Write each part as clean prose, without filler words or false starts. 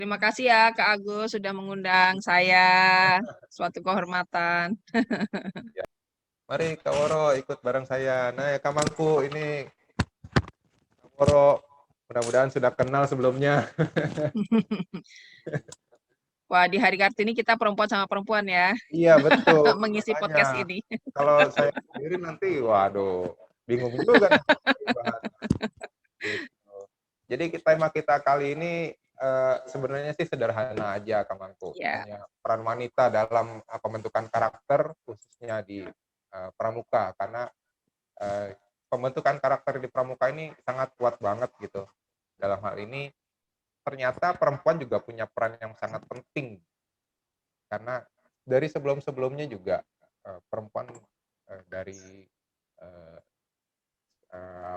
Terima kasih ya Kak Agus sudah mengundang saya. Suatu kehormatan. Ya. Mari Kak Woro ikut bareng saya. Nah, ya Kak Mangku ini Kak Woro mudah-mudahan sudah kenal sebelumnya. Wah, di Hari Kartini kita perempuan sama perempuan ya, Iya betul, mengisi makanya podcast ini. kalau saya sendiri nanti, waduh, bingung juga nih bahas gitu. Jadi tema kita kali ini sebenarnya sih sederhana aja, Kak Mangku. Ya, Hanya peran wanita dalam pembentukan karakter, khususnya di pramuka, karena pembentukan karakter di pramuka ini sangat kuat banget gitu. Dalam hal ini ternyata perempuan juga punya peran yang sangat penting, karena dari sebelum-sebelumnya juga perempuan dari eh,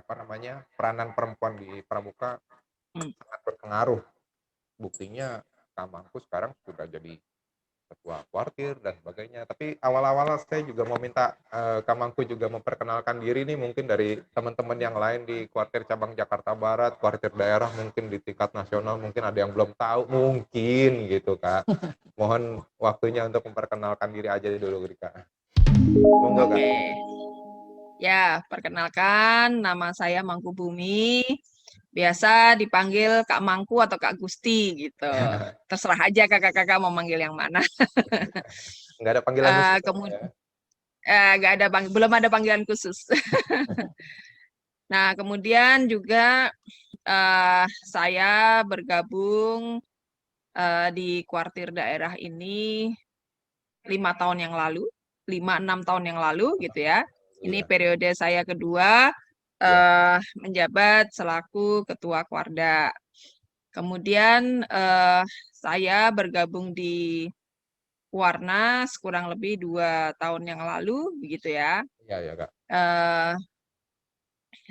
apa namanya, peranan perempuan di pramuka hmm. sangat berpengaruh. Buktinya Kamangku sekarang sudah jadi ketua kuartir dan sebagainya. Tapi awal-awal saya juga mau minta Kamangku juga memperkenalkan diri nih, mungkin dari teman-teman yang lain di kuartir cabang Jakarta Barat, kuartir daerah, mungkin di tingkat nasional, mungkin ada yang belum tahu, mungkin gitu Kak. Mohon waktunya untuk memperkenalkan diri aja dulu Kak. Monggo Kak. Oke. Ya, perkenalkan nama saya Mangku Bumi. Biasa dipanggil Kak Mangku atau Kak Gusti gitu. Terserah aja kakak-kakak mau manggil yang mana. Nggak ada panggilan khusus Kemudian ya. belum ada panggilan khusus. Nah, kemudian juga saya bergabung di kuartir daerah ini 5 tahun yang lalu, 5-6 tahun yang lalu gitu ya. Ini Iya. periode saya kedua Iya. menjabat selaku ketua Kuarda. Kemudian saya bergabung di Warnas kurang lebih 2 tahun yang lalu, begitu ya. Iya ya Kak. Eh,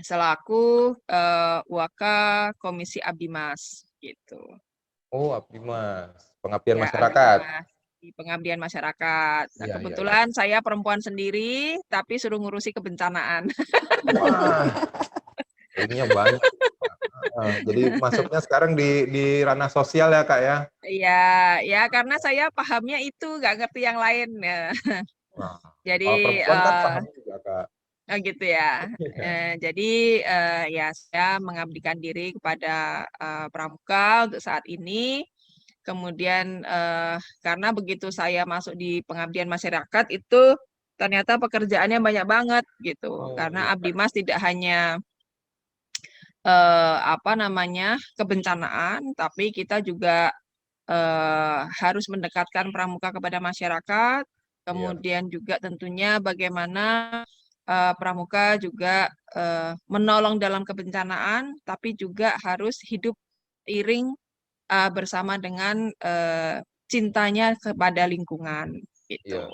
Selaku Waka Komisi Abdimas, gitu. Oh, Abdimas, pengabdian Ya, masyarakat. Abdimas di pengabdian masyarakat. Nah, Iya, iya, iya. kebetulan saya perempuan sendiri, tapi suruh ngurusi kebencanaan. Wah, linknya banyak. Jadi masuknya sekarang di ranah sosial ya Kak ya. Iya, ya karena saya pahamnya itu, nggak ngerti yang lain. Ya. Nah, Jadi, kalau perempuan kan paham juga Kak. gitu ya. Jadi, ya saya mengabdikan diri kepada Pramuka untuk saat ini. Kemudian, karena begitu saya masuk di pengabdian masyarakat itu ternyata pekerjaannya banyak banget gitu. Oh Karena iya Kak. Abdimas tidak hanya apa namanya kebencanaan, tapi kita juga harus mendekatkan pramuka kepada masyarakat. Iya, Kemudian juga tentunya bagaimana pramuka juga menolong dalam kebencanaan, tapi juga harus hidup iring bersama dengan cintanya kepada lingkungan gitu. iya.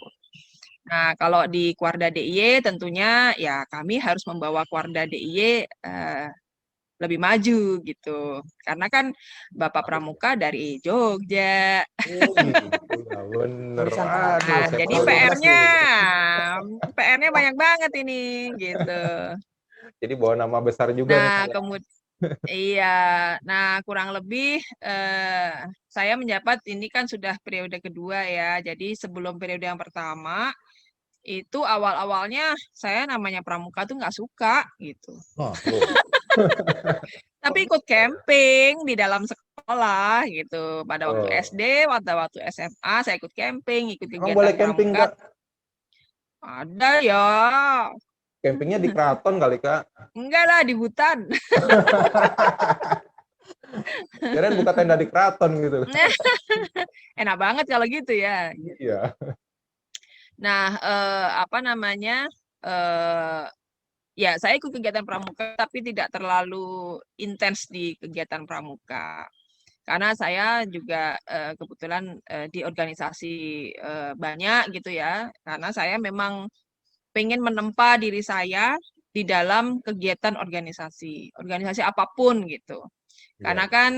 Nah, kalau di Kuarda DIY tentunya ya kami harus membawa Kuarda DIY lebih maju gitu. Karena kan Bapak Harus ya. Pramuka dari Jogja. Oh gitu ya, bener. Aduh, Nah, saya jadi tahu Bekasi PR-nya ini. PR-nya banyak banget ini gitu. Jadi bawa nama besar juga nih Kak Nah, ya. kemudian iya, nah kurang lebih saya menjabat ini kan sudah periode kedua ya. Jadi sebelum periode yang pertama itu awal-awalnya saya namanya pramuka tuh nggak suka gitu. Oh, loh. Kok Tapi ikut bisa ya? camping di dalam sekolah gitu. Pada waktu Oh. SD, pada waktu SMA saya ikut camping, ikut Emang kegiatan boleh camping pramuka. Kak? Ada ya. Campingnya di keraton kali Kak. Enggak lah di hutan. Kirain buka tenda di keraton gitu. Enak banget kalau gitu ya. Iya. Nah, apa namanya? Eh, ya, saya ikut kegiatan pramuka, tapi tidak terlalu intens di kegiatan pramuka. Karena saya juga kebetulan di organisasi banyak gitu ya. Karena saya memang pengen menempa diri saya di dalam kegiatan organisasi, organisasi apapun gitu. Iya. Karena kan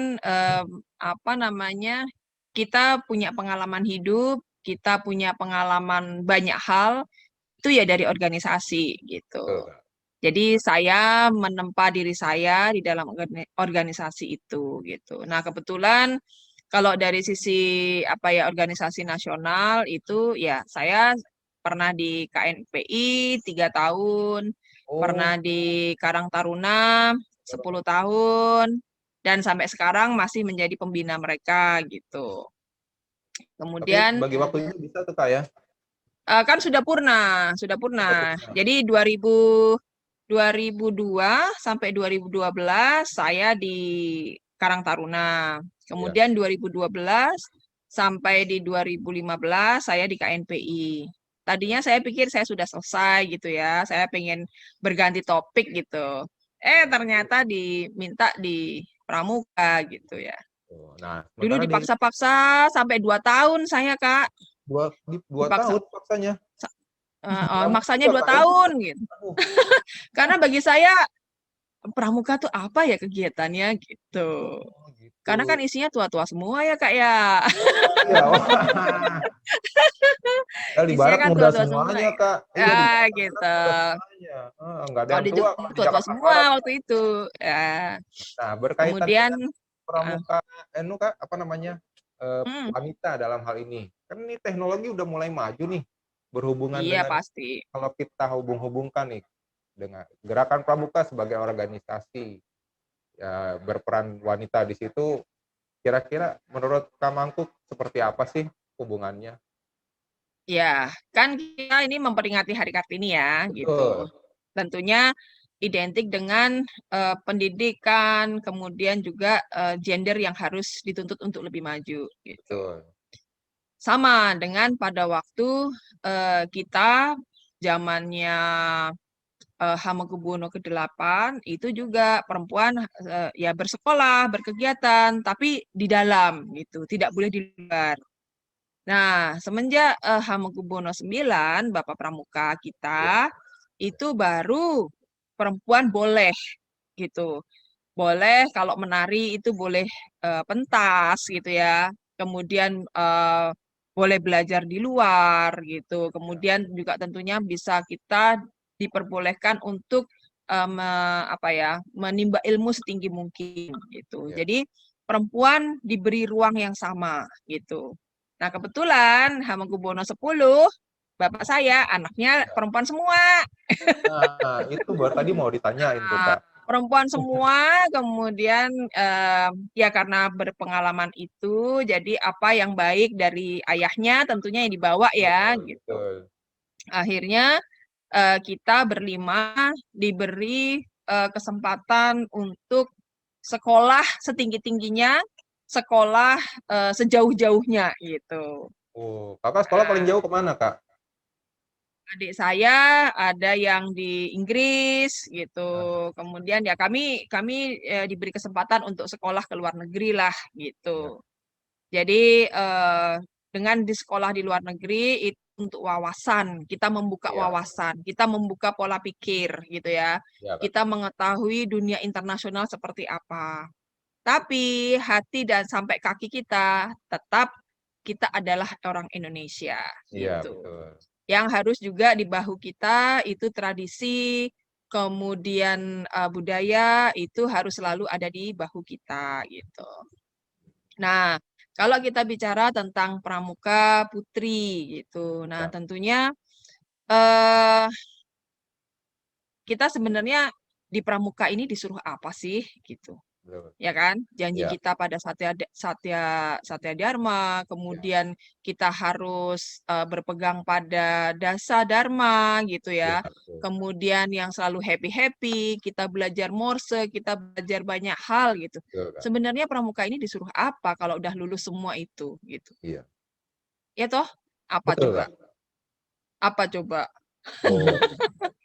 apa namanya? Kita punya pengalaman hidup, kita punya pengalaman banyak hal itu ya dari organisasi Betul, gitu. Kak. Jadi saya menempa diri saya di dalam organisasi itu gitu. Nah, kebetulan Kalau dari sisi apa ya organisasi nasional itu ya saya pernah di KNPI 3 tahun, Oh, pernah di Karang Taruna 10 tahun, dan sampai sekarang masih menjadi pembina mereka gitu. tapi Kemudian bagi waktunya bisa tuh Kak ya? kan sudah purna, sudah Sudah purna. pernah. Jadi 2002 sampai 2012 saya di Karang Taruna. Iya. Kemudian 2012 sampai di 2015 saya di KNPI. Tadinya saya pikir saya sudah selesai gitu ya. Saya pengen berganti topik gitu. Ternyata diminta di Pramuka gitu ya. Oh, nah, Dulu sementara di dipaksa-paksa sampai 2 tahun saya, Kak. dua Dipaksa. tahun paksanya. Pramuka Maksanya juga 2 Kak ya? tahun gitu. Aduh, Karena bagi saya pramuka tuh apa ya kegiatannya gitu. oh Karena kan gitu. isinya tua-tua semua ya Kak ya. Iya, wah. Ya, di Isinya barat kan muda tua-tua semua semuanya ya. Kak. Iya, di barat Gitu. muda semuanya. Nggak ada Kalau yang di tua Jogja kalau di tua-tua Jakarta semua Barat. waktu itu. Ya. Nah, berkaitan Kemudian dengan uh, pramuka, Kak, apa namanya, hmm, wanita dalam hal ini. Kan ini teknologi udah mulai maju nih, berhubungan iya dengan pasti. kalau kita hubung-hubungkan nih dengan gerakan pramuka sebagai organisasi, ya berperan wanita di situ, kira-kira menurut Kak Mangkuk seperti apa sih hubungannya? Ya, kan kita ini memperingati Hari Kartini ya gitu. Betul, Tentunya identik dengan pendidikan, kemudian juga gender yang harus dituntut untuk lebih maju gitu. betul. Sama dengan pada waktu kita zamannya Hamengkubuwono ke-8 itu juga perempuan ya bersekolah, berkegiatan, tapi di dalam gitu, tidak boleh di luar. Nah, semenjak Hamengkubuwono IX, Bapak Pramuka Ya, kita itu baru perempuan boleh gitu. Boleh kalau menari itu boleh pentas gitu ya. Kemudian boleh belajar di luar gitu. ya, Kemudian juga tentunya bisa kita diperbolehkan untuk apa ya, menimba ilmu setinggi mungkin gitu. ya. Jadi perempuan diberi ruang yang sama gitu. Nah, kebetulan Hamengkubuwono X, bapak saya anaknya Ya. perempuan semua. Nah, itu baru tadi mau ditanyain tuh Nah, Kak. perempuan semua, kemudian ya karena berpengalaman itu, jadi apa yang baik dari ayahnya tentunya yang dibawa ya, Betul, gitu. betul. Akhirnya kita berlima diberi kesempatan untuk sekolah setinggi-tingginya, sekolah sejauh-jauhnya gitu. Oh, Kakak sekolah paling Nah, jauh kemana Kak? adik saya ada yang di Inggris gitu. Nah, Kemudian ya kami diberi kesempatan untuk sekolah ke luar negeri lah ya, gitu. Jadi dengan di sekolah di luar negeri itu untuk wawasan, kita membuka iya, wawasan, kita membuka pola pikir gitu ya. iya Kak. Kita mengetahui dunia internasional seperti apa. Tapi hati dan sampai kaki kita tetap kita adalah orang Indonesia Iya, gitu. betul. Yang harus juga di bahu kita itu tradisi, kemudian budaya itu harus selalu ada di bahu kita gitu. Nah, kalau kita bicara tentang pramuka putri gitu. Nah, Ya, tentunya eh kita sebenarnya di pramuka ini disuruh apa sih gitu. betul. Ya kan? Janji Iya, kita pada Satya Dharma, iya, kemudian kita harus berpegang pada dasa Dharma gitu iya, ya. betul. Kemudian yang selalu happy-happy, kita belajar Morse, kita belajar banyak hal gitu. Betul Kak. Sebenarnya pramuka ini disuruh apa kalau udah lulus semua itu gitu. Iya, Ya toh? Apa betul coba? Kak. Apa coba? Oh,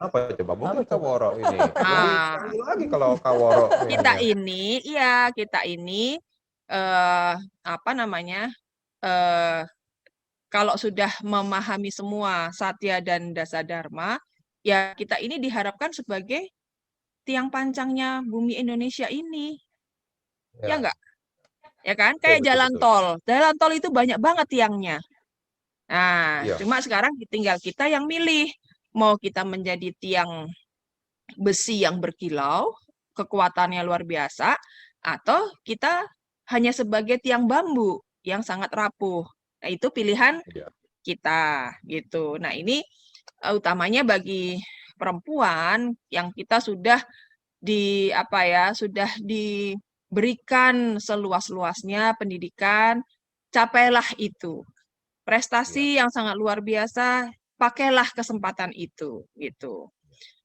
apa coba? Mungkin Kaworo ini lebih Nah, canggih lagi kalau Kaworo kita ininya. ini, iya, kita ini eh apa namanya? eh kalau sudah memahami semua Satya dan Dasa Dharma, ya kita ini diharapkan sebagai tiang pancangnya bumi Indonesia ini. Ya Ya, enggak? Ya kan? betul, Kayak betul, jalan betul. tol. Jalan tol itu banyak banget tiangnya. Nah, Iya, cuma sekarang tinggal kita yang milih. Mau kita menjadi tiang besi yang berkilau, kekuatannya luar biasa, atau kita hanya sebagai tiang bambu yang sangat rapuh. Nah, itu pilihan Iya. kita gitu. Nah, ini utamanya bagi perempuan yang kita sudah sudah diberikan seluas-luasnya pendidikan, capailah itu. Iya. Prestasi yang sangat luar biasa, pakailah kesempatan itu gitu.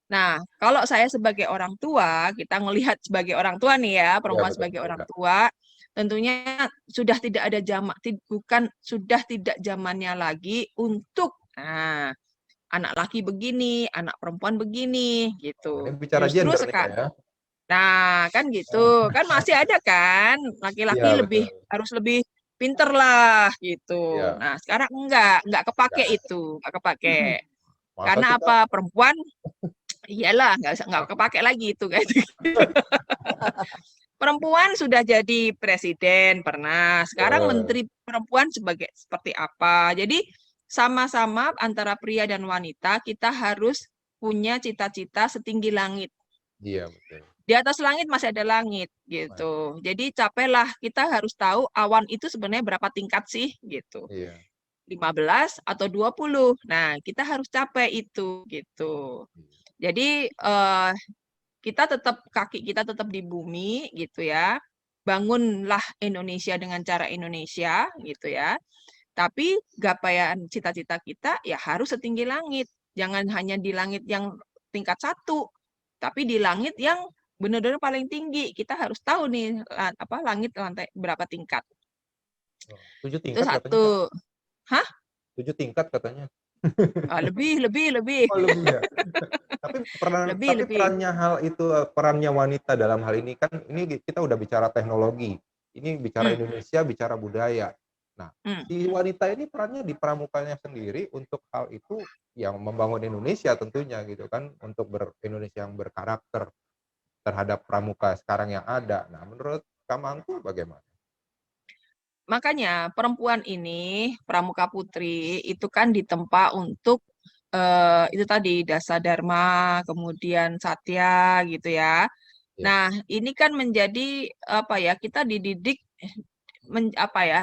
Nah, kalau saya sebagai orang tua, kita melihat sebagai orang tua nih ya, Iya, perempuan betul, sebagai betul, orang Kak. tua, tentunya sudah tidak ada sudah tidak zamannya lagi untuk anak laki begini, anak perempuan begini Oh, ini gitu. bicara Justru gender nih, Kak, ya? nah, kan Oh, gitu. Kan masih ada kan iya, laki-laki betul. harus lebih pinter lah gitu. Iya, Nah, sekarang enggak kepake nggak ada. itu, enggak kepake. Masa Karena sih, Kak? apa? Perempuan iyalah enggak kepake lagi itu kan. Perempuan sudah jadi presiden pernah, sekarang Eh, menteri perempuan seperti apa. Jadi sama-sama antara pria dan wanita kita harus punya cita-cita setinggi langit. iya, betul. Di atas langit masih ada langit Mas, gitu. Jadi capailah, kita harus tahu awan itu sebenarnya berapa tingkat sih gitu. iya. 15 atau 20. Nah, kita harus capai itu gitu. Iya. Jadi kaki kita tetap di bumi gitu ya. Bangunlah Indonesia dengan cara Indonesia gitu ya. Tapi capaian cita-cita kita ya harus setinggi langit. Jangan hanya di langit yang tingkat 1, tapi di langit yang benar-benar paling tinggi. Kita harus tahu nih langit lantai berapa tingkat. Oh, 7 Itu tingkat katanya, Kak. satu. Hah? 7 tingkat katanya. Ah, lebih. Oh, lebih ya? Tapi Lebih. perannya perannya wanita dalam hal ini kan ini kita udah bicara teknologi, ini bicara Hmm, Indonesia, bicara budaya. Nah, hmm. si wanita ini perannya di pramukanya sendiri untuk hal itu yang membangun Indonesia tentunya gitu kan, untuk Indonesia yang berkarakter terhadap pramuka sekarang yang ada. Nah, menurut Kak Mangku bagaimana? Makanya perempuan ini, pramuka putri, itu kan ditempa untuk itu tadi dasa dharma, kemudian satya gitu ya. Ya, Nah, ini kan menjadi apa ya? Kita dididik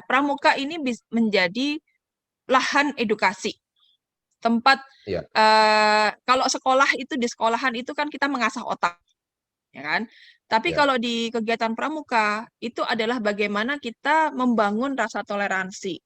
pramuka ini menjadi lahan edukasi. Tempat iya, kalau sekolah itu di sekolahan itu kan kita mengasah otak, ya kan? Tapi iya, kalau di kegiatan pramuka itu adalah bagaimana kita membangun rasa toleransi,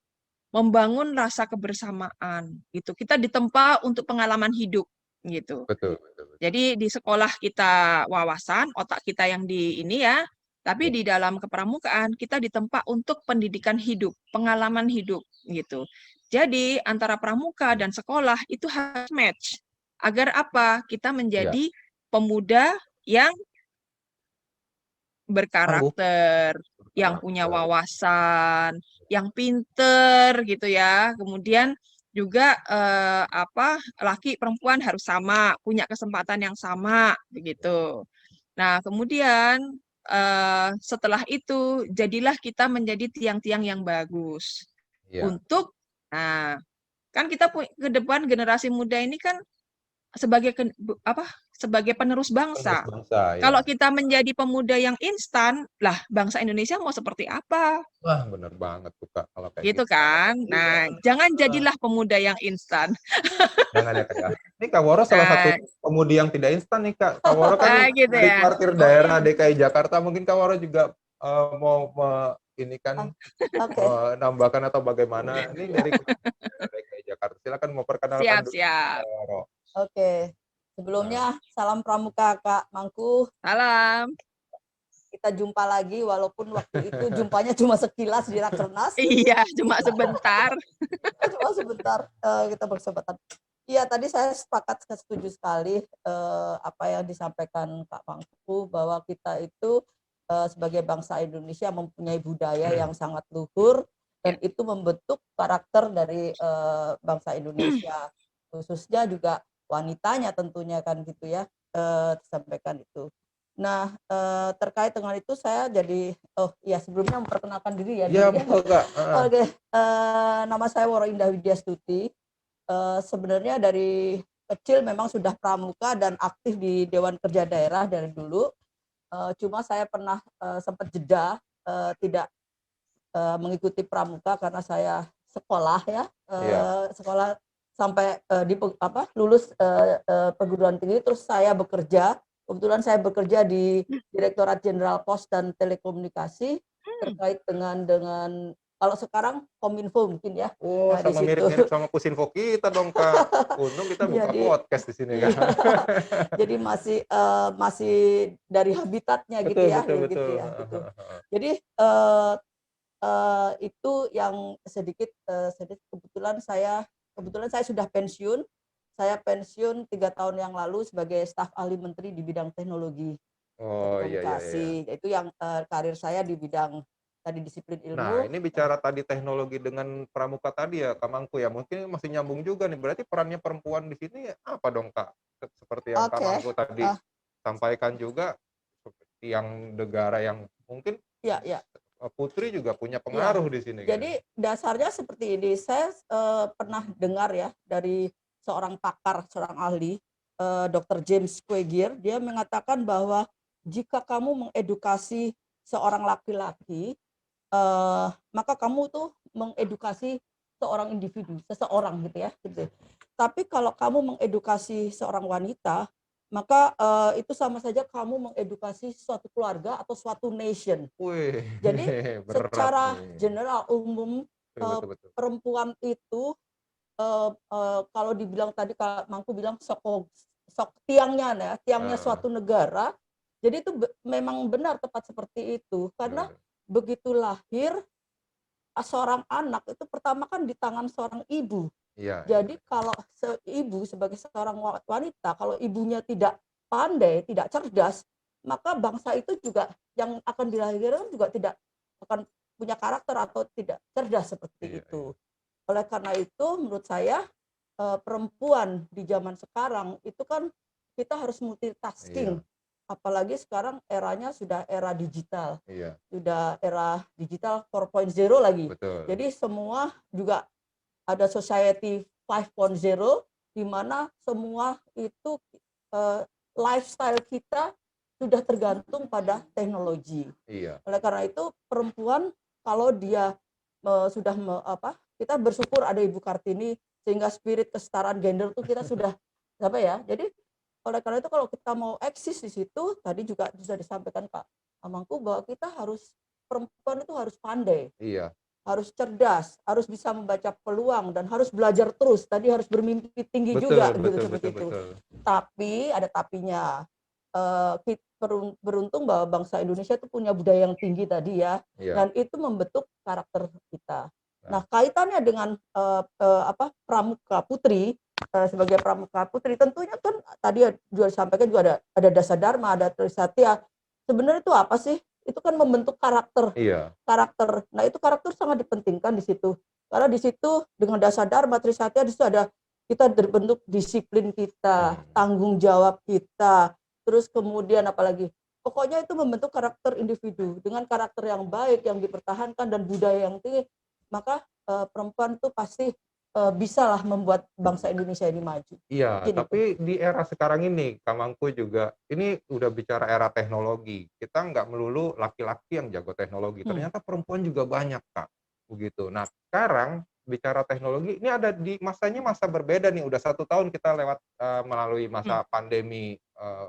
membangun rasa kebersamaan gitu. Kita ditempa untuk pengalaman hidup gitu. betul, betul, betul. Jadi di sekolah kita wawasan, otak kita yang di ini ya, tapi Ya, di dalam kepramukaan kita ditempa untuk pendidikan hidup, pengalaman hidup gitu. Jadi antara pramuka dan sekolah itu harus match. Agar apa? Kita iya, menjadi pemuda yang tangguh, berkarakter, yang punya berkarakter. wawasan, yang pinter gitu ya. Kemudian juga laki perempuan harus sama, punya kesempatan yang sama begitu. Nah, kemudian setelah itu jadilah kita menjadi tiang-tiang yang bagus Iya, untuk kan kita ke depan generasi muda ini kan sebagai sebagai penerus penerus bangsa. bangsa, ya. Kalau kita menjadi pemuda yang instan, lah bangsa Indonesia mau seperti apa? Wah, bener banget tuh, Kak, kalau kayak Gitu gitu. kan? Iya, Nah, jangan heeh. jadilah pemuda yang instan. Jangan ya, Kak, ya. Ini Kak Woro salah satu Nah, pemudi yang tidak instan nih, Kak. Kak Woro kan gitu dari ya. parkir daerah DKI Jakarta, mungkin Kak Woro juga, mau ini kan, Oke, nambahkan atau bagaimana. Ini dari daerah DKI Jakarta. Silakan mau perkenalkan Siap, dulu, siap. Kak Woro. oke. Nah, Sebelumnya salam pramuka Kak Mangku. Salam. Kita jumpa lagi walaupun waktu itu jumpanya cuma sekilas di Rakernas. Iya, cuma sebentar. Cuma sebentar kita berkesempatan. Iya, tadi saya setuju sekali apa yang disampaikan Kak Mangku bahwa kita itu sebagai bangsa Indonesia mempunyai budaya yang sangat luhur Ya. dan itu membentuk karakter dari bangsa Indonesia, khususnya juga wanitanya tentunya kan gitu ya, disampaikan itu. Nah, terkait dengan itu saya jadi sebelumnya memperkenalkan diri ya iya dulu ya. betul, Kak, heeh. Oke, nama saya Woro Indah Widyastuti. Sebenarnya dari kecil memang sudah pramuka dan aktif di Dewan Kerja Daerah dari dulu. Cuma saya pernah sempat jeda, tidak mengikuti pramuka karena saya sekolah ya, Iya. sekolah sampai lulus perguruan tinggi, terus saya bekerja. Kebetulan saya bekerja di Direktorat Jenderal Pos dan Telekomunikasi terkait dengan kalau sekarang Kominfo mungkin ya. Oh, Nah, di sama situ. mirip-mirip sama Pusinfo kita dong, Kak. Untung kita buka Jadi podcast di sini kan. iya, jadi masih dari habitatnya gitu Betul, ya, betul, gitu betul. ya, Heeh, gitu. heeh, heeh. Jadi itu yang sedikit kebetulan saya sudah pensiun. Saya pensiun 3 tahun yang lalu sebagai staf ahli menteri di bidang teknologi Oh, iya, iya, iya. telekomunikasi. Itu yang karir saya di bidang tadi disiplin Nah, ilmu. ini bicara tadi teknologi dengan pramuka tadi ya, Kak Mangku ya. Mungkin masih nyambung juga nih. Berarti perannya perempuan di sini apa dong, Kak? Seperti yang Kak Oke, Mangku tadi sampaikan juga, seperti yang negara yang mungkin ya, ya. putri juga punya Ya, pengaruh di sini kan. jadi dasarnya seperti ini. Saya pernah dengar ya dari seorang pakar, seorang ahli, Dr. James Quagier. Dia mengatakan bahwa jika kamu mengedukasi seorang laki-laki, maka kamu tuh mengedukasi seorang individu, seseorang gitu ya. Gitu. Tapi kalau kamu mengedukasi seorang wanita, maka itu sama saja kamu mengedukasi suatu keluarga atau suatu nation. Wih, Jadi berat secara nih. general umum Betul, betul, betul. perempuan itu kalau dibilang tadi Kak Mangku bilang sok tiangnya ya, tiangnya Heeh, suatu negara. Jadi itu memang benar tepat seperti itu. Karena betul. begitu lahir seorang anak itu pertama kan di tangan seorang ibu. Iya, iya. Jadi kalau ibu sebagai seorang wanita, kalau ibunya tidak pandai, tidak cerdas, maka bangsa itu juga yang akan dilahirkan juga tidak akan punya karakter atau tidak cerdas seperti Iya, iya. itu. Oleh karena itu, menurut saya perempuan di zaman sekarang itu kan kita harus multitasking. Iya, Apalagi sekarang eranya sudah era digital, iya, sudah era digital 4.0 lagi. betul. Jadi semua juga ada society 5.0 di mana semua itu lifestyle kita sudah tergantung pada teknologi. Iya, Oleh karena itu perempuan kalau dia sudah kita bersyukur ada Ibu Kartini sehingga spirit kesetaraan gender itu kita sudah apa ya. Jadi oleh karena itu kalau kita mau eksis di situ tadi juga sudah disampaikan Kak Amangku bahwa kita harus perempuan itu harus pandai, iya. harus cerdas, harus bisa membaca peluang dan harus belajar terus. Tadi harus bermimpi tinggi juga Betul, gitu betul, seperti betul, itu. betul. Tapi ada tapinya. Beruntung bahwa bangsa Indonesia itu punya budaya yang tinggi tadi ya, Iya. dan itu membentuk karakter kita. Nah, Nah, kaitannya dengan pramuka putri, sebagai pramuka putri tentunya kan tadi juga disampaikan juga ada Dasa Dharma, ada Trisatya. Sebenarnya itu apa sih? Itu kan membentuk karakter. iya. Nah, itu karakter sangat dipentingkan di situ. Karena di situ dengan Dasa Dharma, Trisatya di situ ada kita terbentuk disiplin kita, tanggung jawab kita, terus kemudian apalagi pokoknya itu membentuk karakter individu dengan karakter yang baik yang dipertahankan dan budaya yang tinggi, maka perempuan itu pasti bisalah membuat bangsa Indonesia ini maju. Iya, Gini tuh. tapi di era sekarang ini, Kak Mangku juga, ini udah bicara era teknologi. Kita nggak melulu laki-laki yang jago teknologi, Hmm. ternyata perempuan juga banyak, Kak. Begitu. Nah, sekarang bicara teknologi, ini ada di masanya masa berbeda nih, udah 1 tahun kita lewat melalui masa pandemi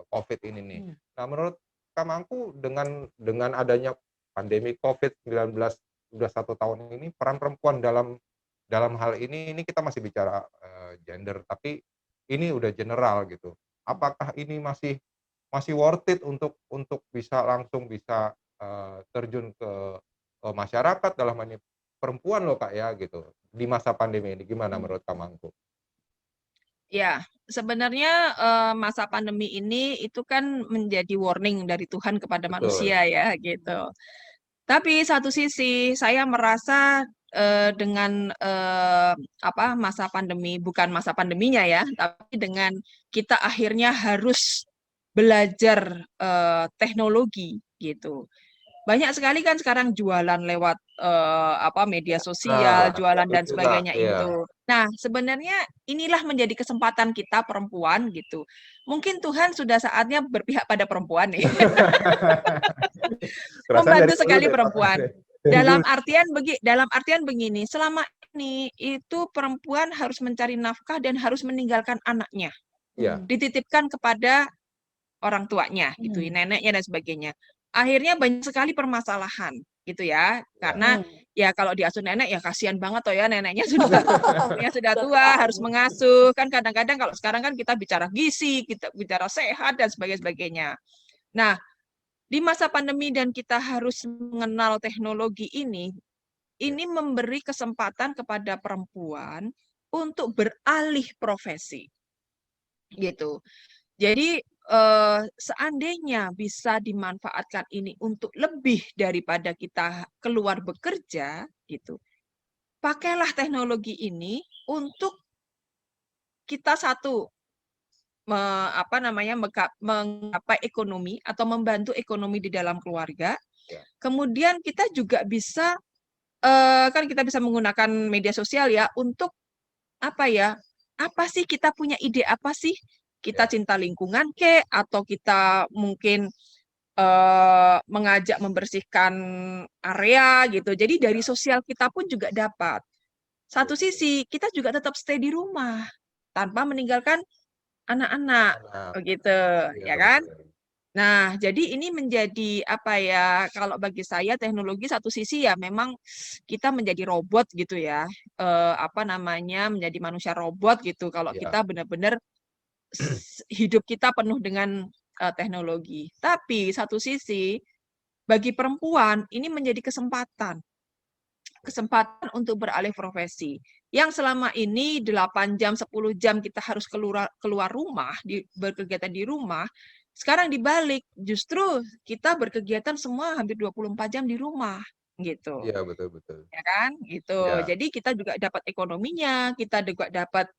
COVID ini nih. Hmm. Nah, menurut Kak Mangku dengan adanya pandemi COVID-19 udah 1 tahun ini, peran perempuan dalam hal ini kita masih bicara gender, tapi ini udah general gitu. Apakah ini masih worth it untuk langsung bisa terjun ke masyarakat dalam hal ini perempuan loh Kak ya gitu, di masa pandemi ini gimana menurut Kak Mangku? Ya, sebenarnya masa pandemi ini itu kan menjadi warning dari Tuhan kepada Betul, manusia ya gitu. Tapi satu sisi saya merasa dengan masa pandemi, bukan masa pandeminya ya, tapi dengan kita akhirnya harus belajar teknologi gitu. Banyak sekali kan sekarang jualan lewat media sosial, nah jualan dan itu Kak, sebagainya iya. itu. Nah, sebenarnya inilah menjadi kesempatan kita perempuan gitu. Mungkin Tuhan sudah saatnya berpihak pada perempuan nih, Perasaan dari membantu dulu sekali deh Kak. perempuan. dalam artian begini, selama ini itu perempuan harus mencari nafkah dan harus meninggalkan anaknya, Iya. dititipkan kepada orang tuanya gitu, neneknya dan sebagainya. Akhirnya banyak sekali permasalahan gitu ya. Karena ya kalau diasuh nenek ya kasihan banget toh ya, neneknya sudah umurnya sudah tua, harus mengasuh. Kan kadang-kadang kalau sekarang kan kita bicara gizi, kita bicara sehat dan sebagainya. Nah, di masa pandemi dan kita harus mengenal teknologi ini memberi kesempatan kepada perempuan untuk beralih profesi. Gitu. Jadi seandainya bisa dimanfaatkan ini untuk lebih daripada kita keluar bekerja gitu. Pakailah teknologi ini untuk kita menggapai ekonomi atau membantu ekonomi di dalam keluarga. Ya. Kemudian kita juga bisa kan kita bisa menggunakan media sosial ya untuk apa ya? Apa sih kita punya ide apa sih? Kita cinta lingkungan atau kita mungkin mengajak membersihkan area gitu. Jadi dari sosial kita pun juga dapat. Satu sisi kita juga tetap stay di rumah tanpa meninggalkan anak-anak begitu, ya kan? Nah, jadi ini menjadi apa ya? Kalau bagi saya teknologi satu sisi ya memang kita menjadi robot gitu ya. Menjadi manusia robot gitu kalau kita benar-benar hidup kita penuh dengan teknologi. Tapi satu sisi bagi perempuan ini menjadi kesempatan untuk beralih profesi. Yang selama ini 8 jam, 10 jam kita harus keluar rumah, berkegiatan di rumah, sekarang dibalik, justru kita berkegiatan semua hampir 24 jam di rumah, gitu. Iya, betul. Ya kan? Gitu. Ya. Jadi kita juga dapat ekonominya, kita juga dapat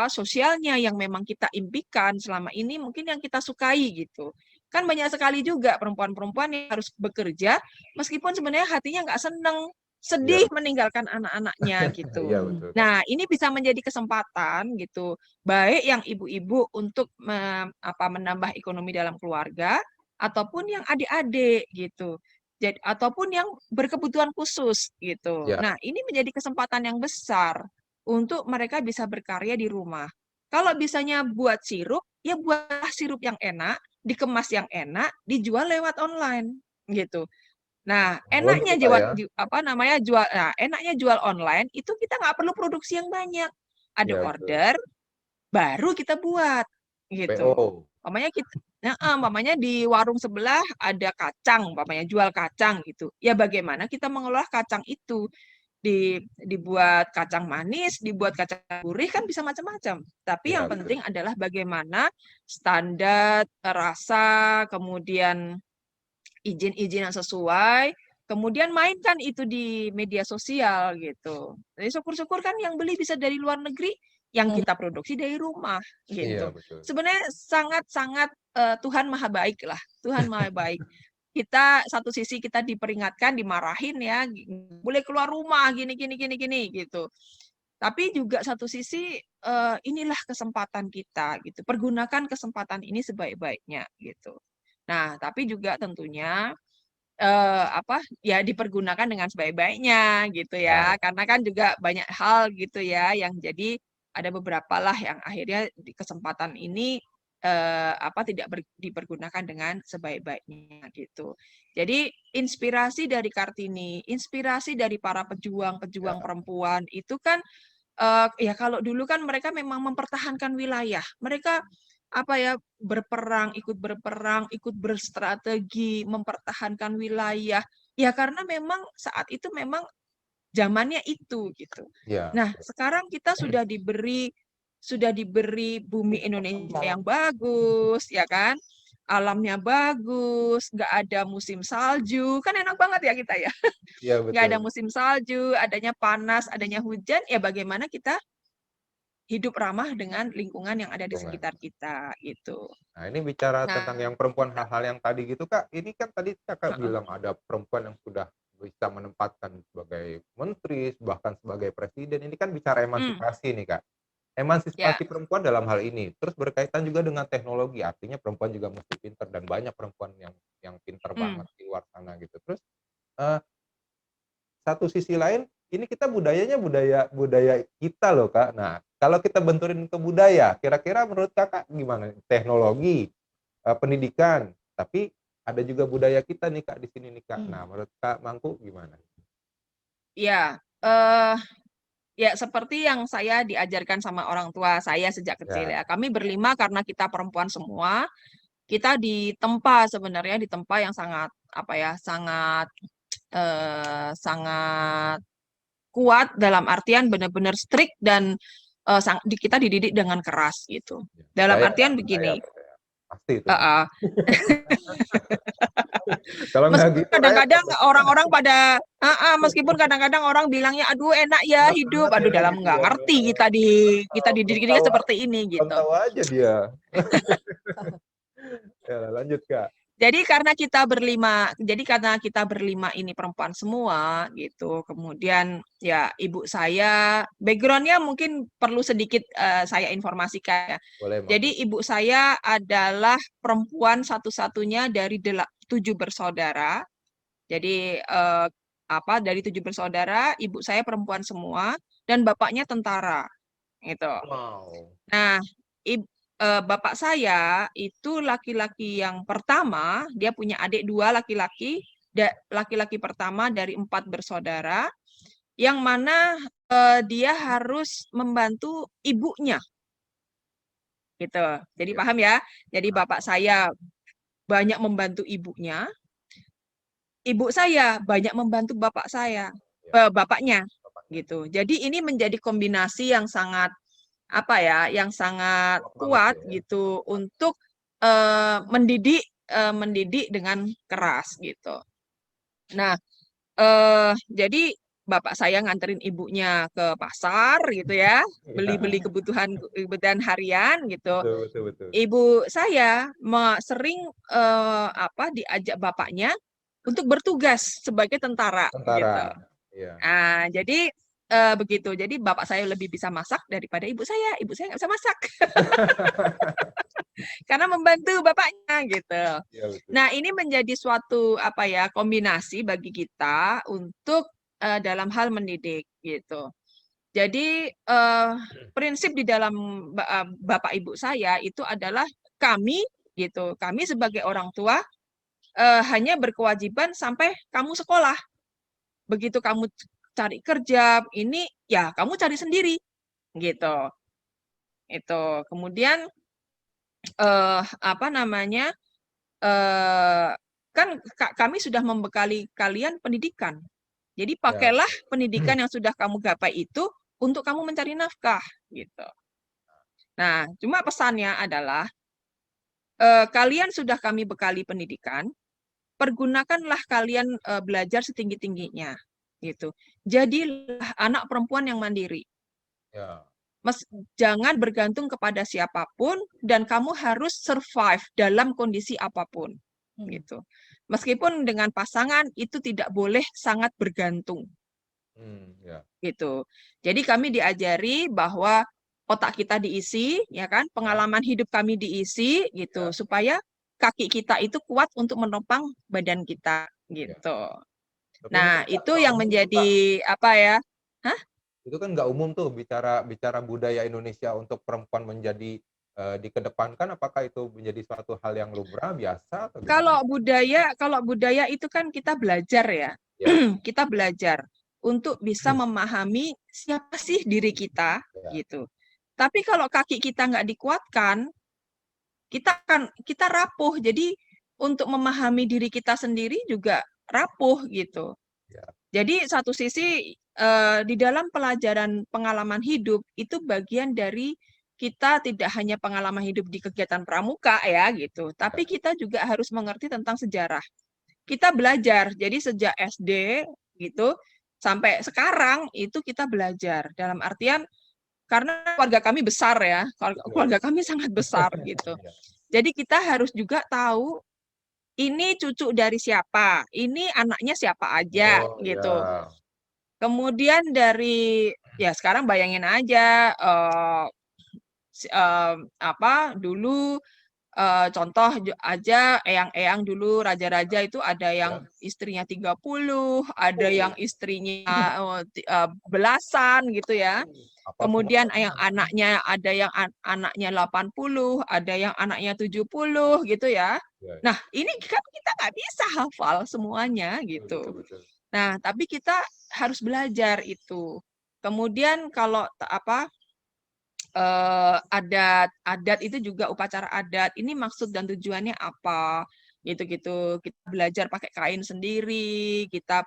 sosialnya yang memang kita impikan selama ini mungkin yang kita sukai gitu. Kan banyak sekali juga perempuan-perempuan yang harus bekerja meskipun sebenarnya hatinya nggak seneng, sedih meninggalkan anak-anaknya gitu. Iya, betul. Nah, ini bisa menjadi kesempatan gitu, baik yang ibu-ibu untuk menambah ekonomi dalam keluarga ataupun yang adik-adik gitu. Jadi ataupun yang berkebutuhan khusus gitu. Ya. Nah, ini menjadi kesempatan yang besar untuk mereka bisa berkarya di rumah. Kalau bisanya buat sirup, ya buatlah sirup yang enak, dikemas yang enak, dijual lewat online gitu. Nah, enaknya jual online itu kita nggak perlu produksi yang banyak. Ada Ya, order, baru kita buat gitu. PO. Umpamanya di warung sebelah ada kacang, umpamanya jual kacang gitu. Ya bagaimana kita mengolah kacang itu? Dibuat kacang manis, dibuat kacang gurih kan bisa macam-macam. Tapi yang penting adalah bagaimana standar rasa, kemudian izin-izin yang sesuai, kemudian mainkan itu di media sosial gitu. Jadi syukur-syukur kan yang beli bisa dari luar negeri, yang kita produksi dari rumah gitu. Iya, betul. Sebenarnya sangat-sangat Tuhan Maha Baik lah. Tuhan Maha Baik. Kita satu sisi kita diperingatkan, dimarahin ya, boleh keluar rumah gini gitu. Tapi juga satu sisi inilah kesempatan kita gitu. Pergunakan kesempatan ini sebaik-baiknya gitu. Nah, tapi juga tentunya ya dipergunakan dengan sebaik-baiknya gitu ya. Karena kan juga banyak hal gitu ya yang jadi ada beberapa lah yang akhirnya di kesempatan ini tidak dipergunakan dengan sebaik-baiknya gitu. Jadi inspirasi dari Kartini, inspirasi dari para pejuang-pejuang perempuan itu kan ya kalau dulu kan mereka memang mempertahankan wilayah. Mereka ikut berperang, ikut berstrategi, mempertahankan wilayah. Ya karena memang saat itu memang zamannya itu gitu. Ya. Nah, sekarang kita sudah diberi bumi Indonesia yang bagus, ya kan? Alamnya bagus, nggak ada musim salju, kan enak banget ya kita ya. Iya, betul. Nggak ada musim salju, adanya panas, adanya hujan, ya bagaimana kita hidup ramah dengan lingkungan yang ada di sekitar kita gitu. Nah, ini bicara tentang yang perempuan hal-hal yang tadi gitu, Kak. Ini kan tadi Kakak bilang ada perempuan yang sudah bisa menempatkan sebagai menteri, bahkan sebagai presiden. Ini kan bicara emansipasi nih, Kak. Emansipasi perempuan dalam hal ini. Terus berkaitan juga dengan teknologi. Artinya perempuan juga mesti pintar dan banyak perempuan yang pintar banget di luar sana gitu. Terus satu sisi lain ini kita budayanya budaya kita loh Kak. Nah, kalau kita benturin ke budaya, kira-kira menurut Kakak gimana? Teknologi, pendidikan, tapi ada juga budaya kita nih Kak di sini nih Kak. Nah, menurut Kak Mangku gimana? Ya, ya seperti yang saya diajarkan sama orang tua saya sejak kecil Ya, ya. Kami berlima karena kita perempuan semua, kita ditempa sebenarnya ditempa yang sangat apa ya, sangat kuat dalam artian benar-benar strict dan kita dididik dengan keras gitu. Dalam percaya artian Kak, percaya, begini, percaya. Pasti itu. uh, uh, Kalau nggak meskipun gitu kadang-kadang repot. orang-orang pada meskipun kadang-kadang orang bilangnya aduh enak ya Enak hidup, banget aduh ya dalam gitu nggak ya. ngerti kita Belum didiknya tahu, seperti ini belum gitu. tahu aja dia. Ya, lanjut Kak. Jadi karena kita berlima ini perempuan semua gitu. Kemudian ya ibu saya backgroundnya mungkin perlu sedikit saya informasikan ya. Boleh Jadi Mangku. ibu saya adalah perempuan satu-satunya dari 7 bersaudara. Jadi dari 7 bersaudara, ibu saya perempuan semua dan bapaknya tentara gitu. Wow. Nah, bapak saya itu laki-laki yang pertama, dia punya adik 2 laki-laki, laki-laki pertama dari 4 bersaudara, yang mana dia harus membantu ibunya, gitu. Jadi Ya. paham ya? Jadi bapak saya banyak membantu ibunya, ibu saya banyak membantu bapak saya, Ya, bapaknya, bapaknya. gitu. Jadi ini menjadi kombinasi yang sangat yang sangat Kuat banget kuat ya. gitu untuk mendidik dengan keras gitu. Nah, jadi bapak saya nganterin ibunya ke pasar gitu ya, beli-beli Iya. kebutuhan harian gitu. Betul, betul, betul. Ibu saya sering diajak bapaknya untuk bertugas sebagai tentara gitu. Tentara. Iya. Nah, jadi begitu. Jadi bapak saya lebih bisa masak daripada ibu saya. Ibu saya nggak bisa masak karena membantu bapaknya gitu. Iya, betul. Nah, ini menjadi suatu kombinasi bagi kita untuk dalam hal mendidik gitu. Jadi prinsip di dalam bapak ibu saya itu adalah kami gitu. Kami sebagai orang tua hanya berkewajiban sampai kamu sekolah. Begitu kamu cari kerja, ini ya kamu cari sendiri gitu. Itu. Kemudian kan kami sudah membekali kalian pendidikan. Jadi Ya, pakailah betul. pendidikan yang sudah kamu gapai itu untuk kamu mencari nafkah gitu. Nah, cuma pesannya adalah kalian sudah kami bekali pendidikan, pergunakanlah kalian belajar setinggi-tingginya gitu. Jadilah anak perempuan yang mandiri. Ya. Jangan bergantung kepada siapapun dan kamu harus survive dalam kondisi apapun gitu. Meskipun dengan pasangan itu tidak boleh sangat bergantung Ya. gitu. Jadi kami diajari bahwa otak kita diisi ya kan, pengalaman hidup kami diisi gitu Ya. supaya kaki kita itu kuat untuk menopang badan kita Ya. gitu. Tapi ini Nah, kan itu nggak yang umum tuh, menjadi Kak. Hah? Itu kan nggak umum tuh bicara budaya Indonesia untuk perempuan menjadi dikedepankan. Apakah itu menjadi suatu hal yang lumrah biasa atau gimana? Kalau budaya itu kan kita belajar ya. Ya. Kita belajar untuk bisa memahami siapa sih diri kita Ya. gitu. Tapi kalau kaki kita nggak dikuatkan, kita rapuh. Jadi untuk memahami diri kita sendiri juga rapuh gitu. Ya. Jadi satu sisi di dalam pelajaran pengalaman hidup itu bagian dari kita tidak hanya pengalaman hidup di kegiatan pramuka ya gitu, tapi kita juga harus mengerti tentang sejarah. Kita belajar, jadi sejak SD gitu sampai sekarang itu kita belajar. Dalam artian karena keluarga kami besar ya, keluarga kami sangat besar gitu. Ya. Jadi kita harus juga tahu ini cucu dari siapa, ini anaknya siapa aja Oh gitu. ya. Kemudian dari ya sekarang bayangin aja dulu contoh aja eyang-eyang dulu raja-raja itu ada Ya. yang istrinya 30, ada Oh. yang istrinya belasan gitu ya. Apa Kemudian semua? yang anaknya ada yang anaknya 80, ada yang anaknya 70 gitu ya. Ya, ya. Nah, ini kan kita nggak bisa hafal semuanya Betul, gitu. betul. Nah, tapi kita harus belajar itu. Kemudian kalau adat itu juga upacara adat. Ini maksud dan tujuannya apa? Gitu-gitu. Kita belajar pakai kain sendiri, kita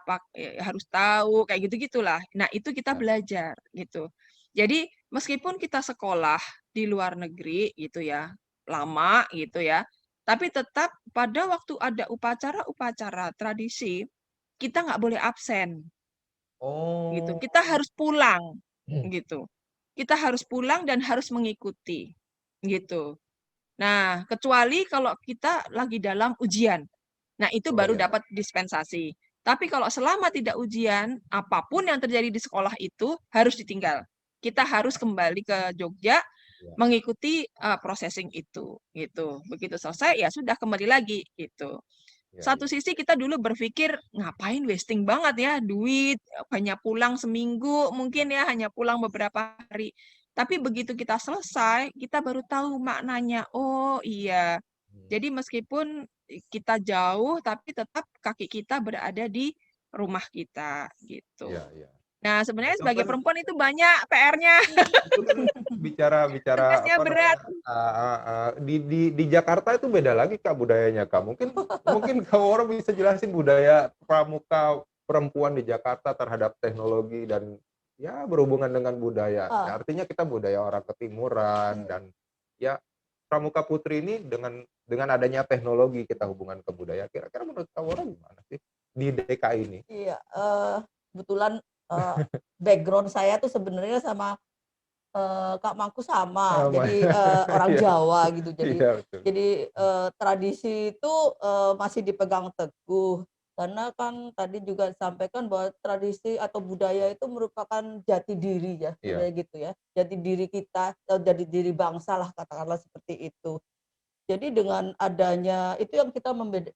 harus tahu kayak gitu-gitulah. Nah, itu kita Ya. belajar gitu. Jadi, meskipun kita sekolah di luar negeri gitu ya, lama gitu ya, tapi tetap pada waktu ada upacara-upacara tradisi, kita nggak boleh absen gitu. Oh. Kita harus pulang gitu. Kita harus pulang dan harus mengikuti gitu. Nah, kecuali kalau kita lagi dalam ujian. Nah, itu Oh, baru ya. dapat dispensasi. Tapi kalau selama tidak ujian, apapun yang terjadi di sekolah itu harus ditinggal. Kita harus kembali ke Jogja Ya. mengikuti processing itu gitu. Begitu selesai ya sudah kembali lagi gitu. Ya, Satu ya. sisi kita dulu berpikir ngapain wasting banget ya duit, hanya pulang seminggu mungkin ya, hanya pulang beberapa hari. Tapi begitu kita selesai, kita baru tahu maknanya. Oh iya, Hmm. jadi meskipun kita jauh, tapi tetap kaki kita berada di rumah kita gitu. Ya, ya. Nah, sebenarnya Itu sebagai kan perempuan itu banyak PR-nya, itu kan bicara tugasnya apa berat. namanya, di Jakarta itu beda lagi Kak budayanya Kak. Mungkin kamu orang bisa jelasin budaya pramuka perempuan di Jakarta terhadap teknologi dan ya berhubungan dengan budaya. Ah. Artinya kita budaya orang ketimuran dan ya pramuka putri ini dengan adanya teknologi kita hubungan ke budaya. Kira-kira menurut kamu orang gimana sih di DKI ini? Iya, kebetulan background saya tuh sebenarnya sama Kak Mangku sama. Sama. Jadi orang Iya. Jawa gitu. Jadi Iya, betul. tradisi itu masih dipegang teguh. Karena kan tadi juga disampaikan bahwa tradisi atau budaya itu merupakan jati diri ya, Iya. sebenarnya gitu ya. Jati diri kita, atau jati diri bangsa lah katakanlah seperti itu. Jadi dengan adanya itu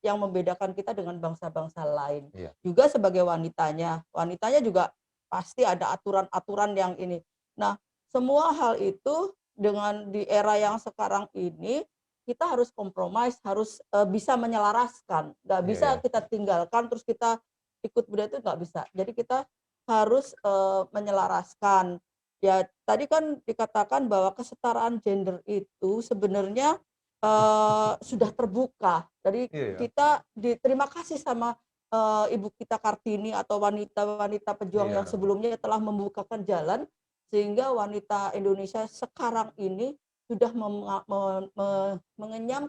yang membedakan kita dengan bangsa-bangsa lain. Iya. Juga sebagai wanitanya juga pasti ada aturan-aturan yang ini. Nah, semua hal itu dengan di era yang sekarang ini kita harus kompromis, harus bisa menyelaraskan. Nggak Iya, bisa iya. kita tinggalkan terus kita ikut budaya itu nggak bisa. Jadi kita harus menyelaraskan. Ya, tadi kan dikatakan bahwa kesetaraan gender itu sebenarnya sudah terbuka. Jadi Iya, ya. kita terima kasih sama Ibu kita Kartini atau wanita-wanita pejuang Iya. yang sebelumnya telah membukakan jalan sehingga wanita Indonesia sekarang ini sudah mengenyam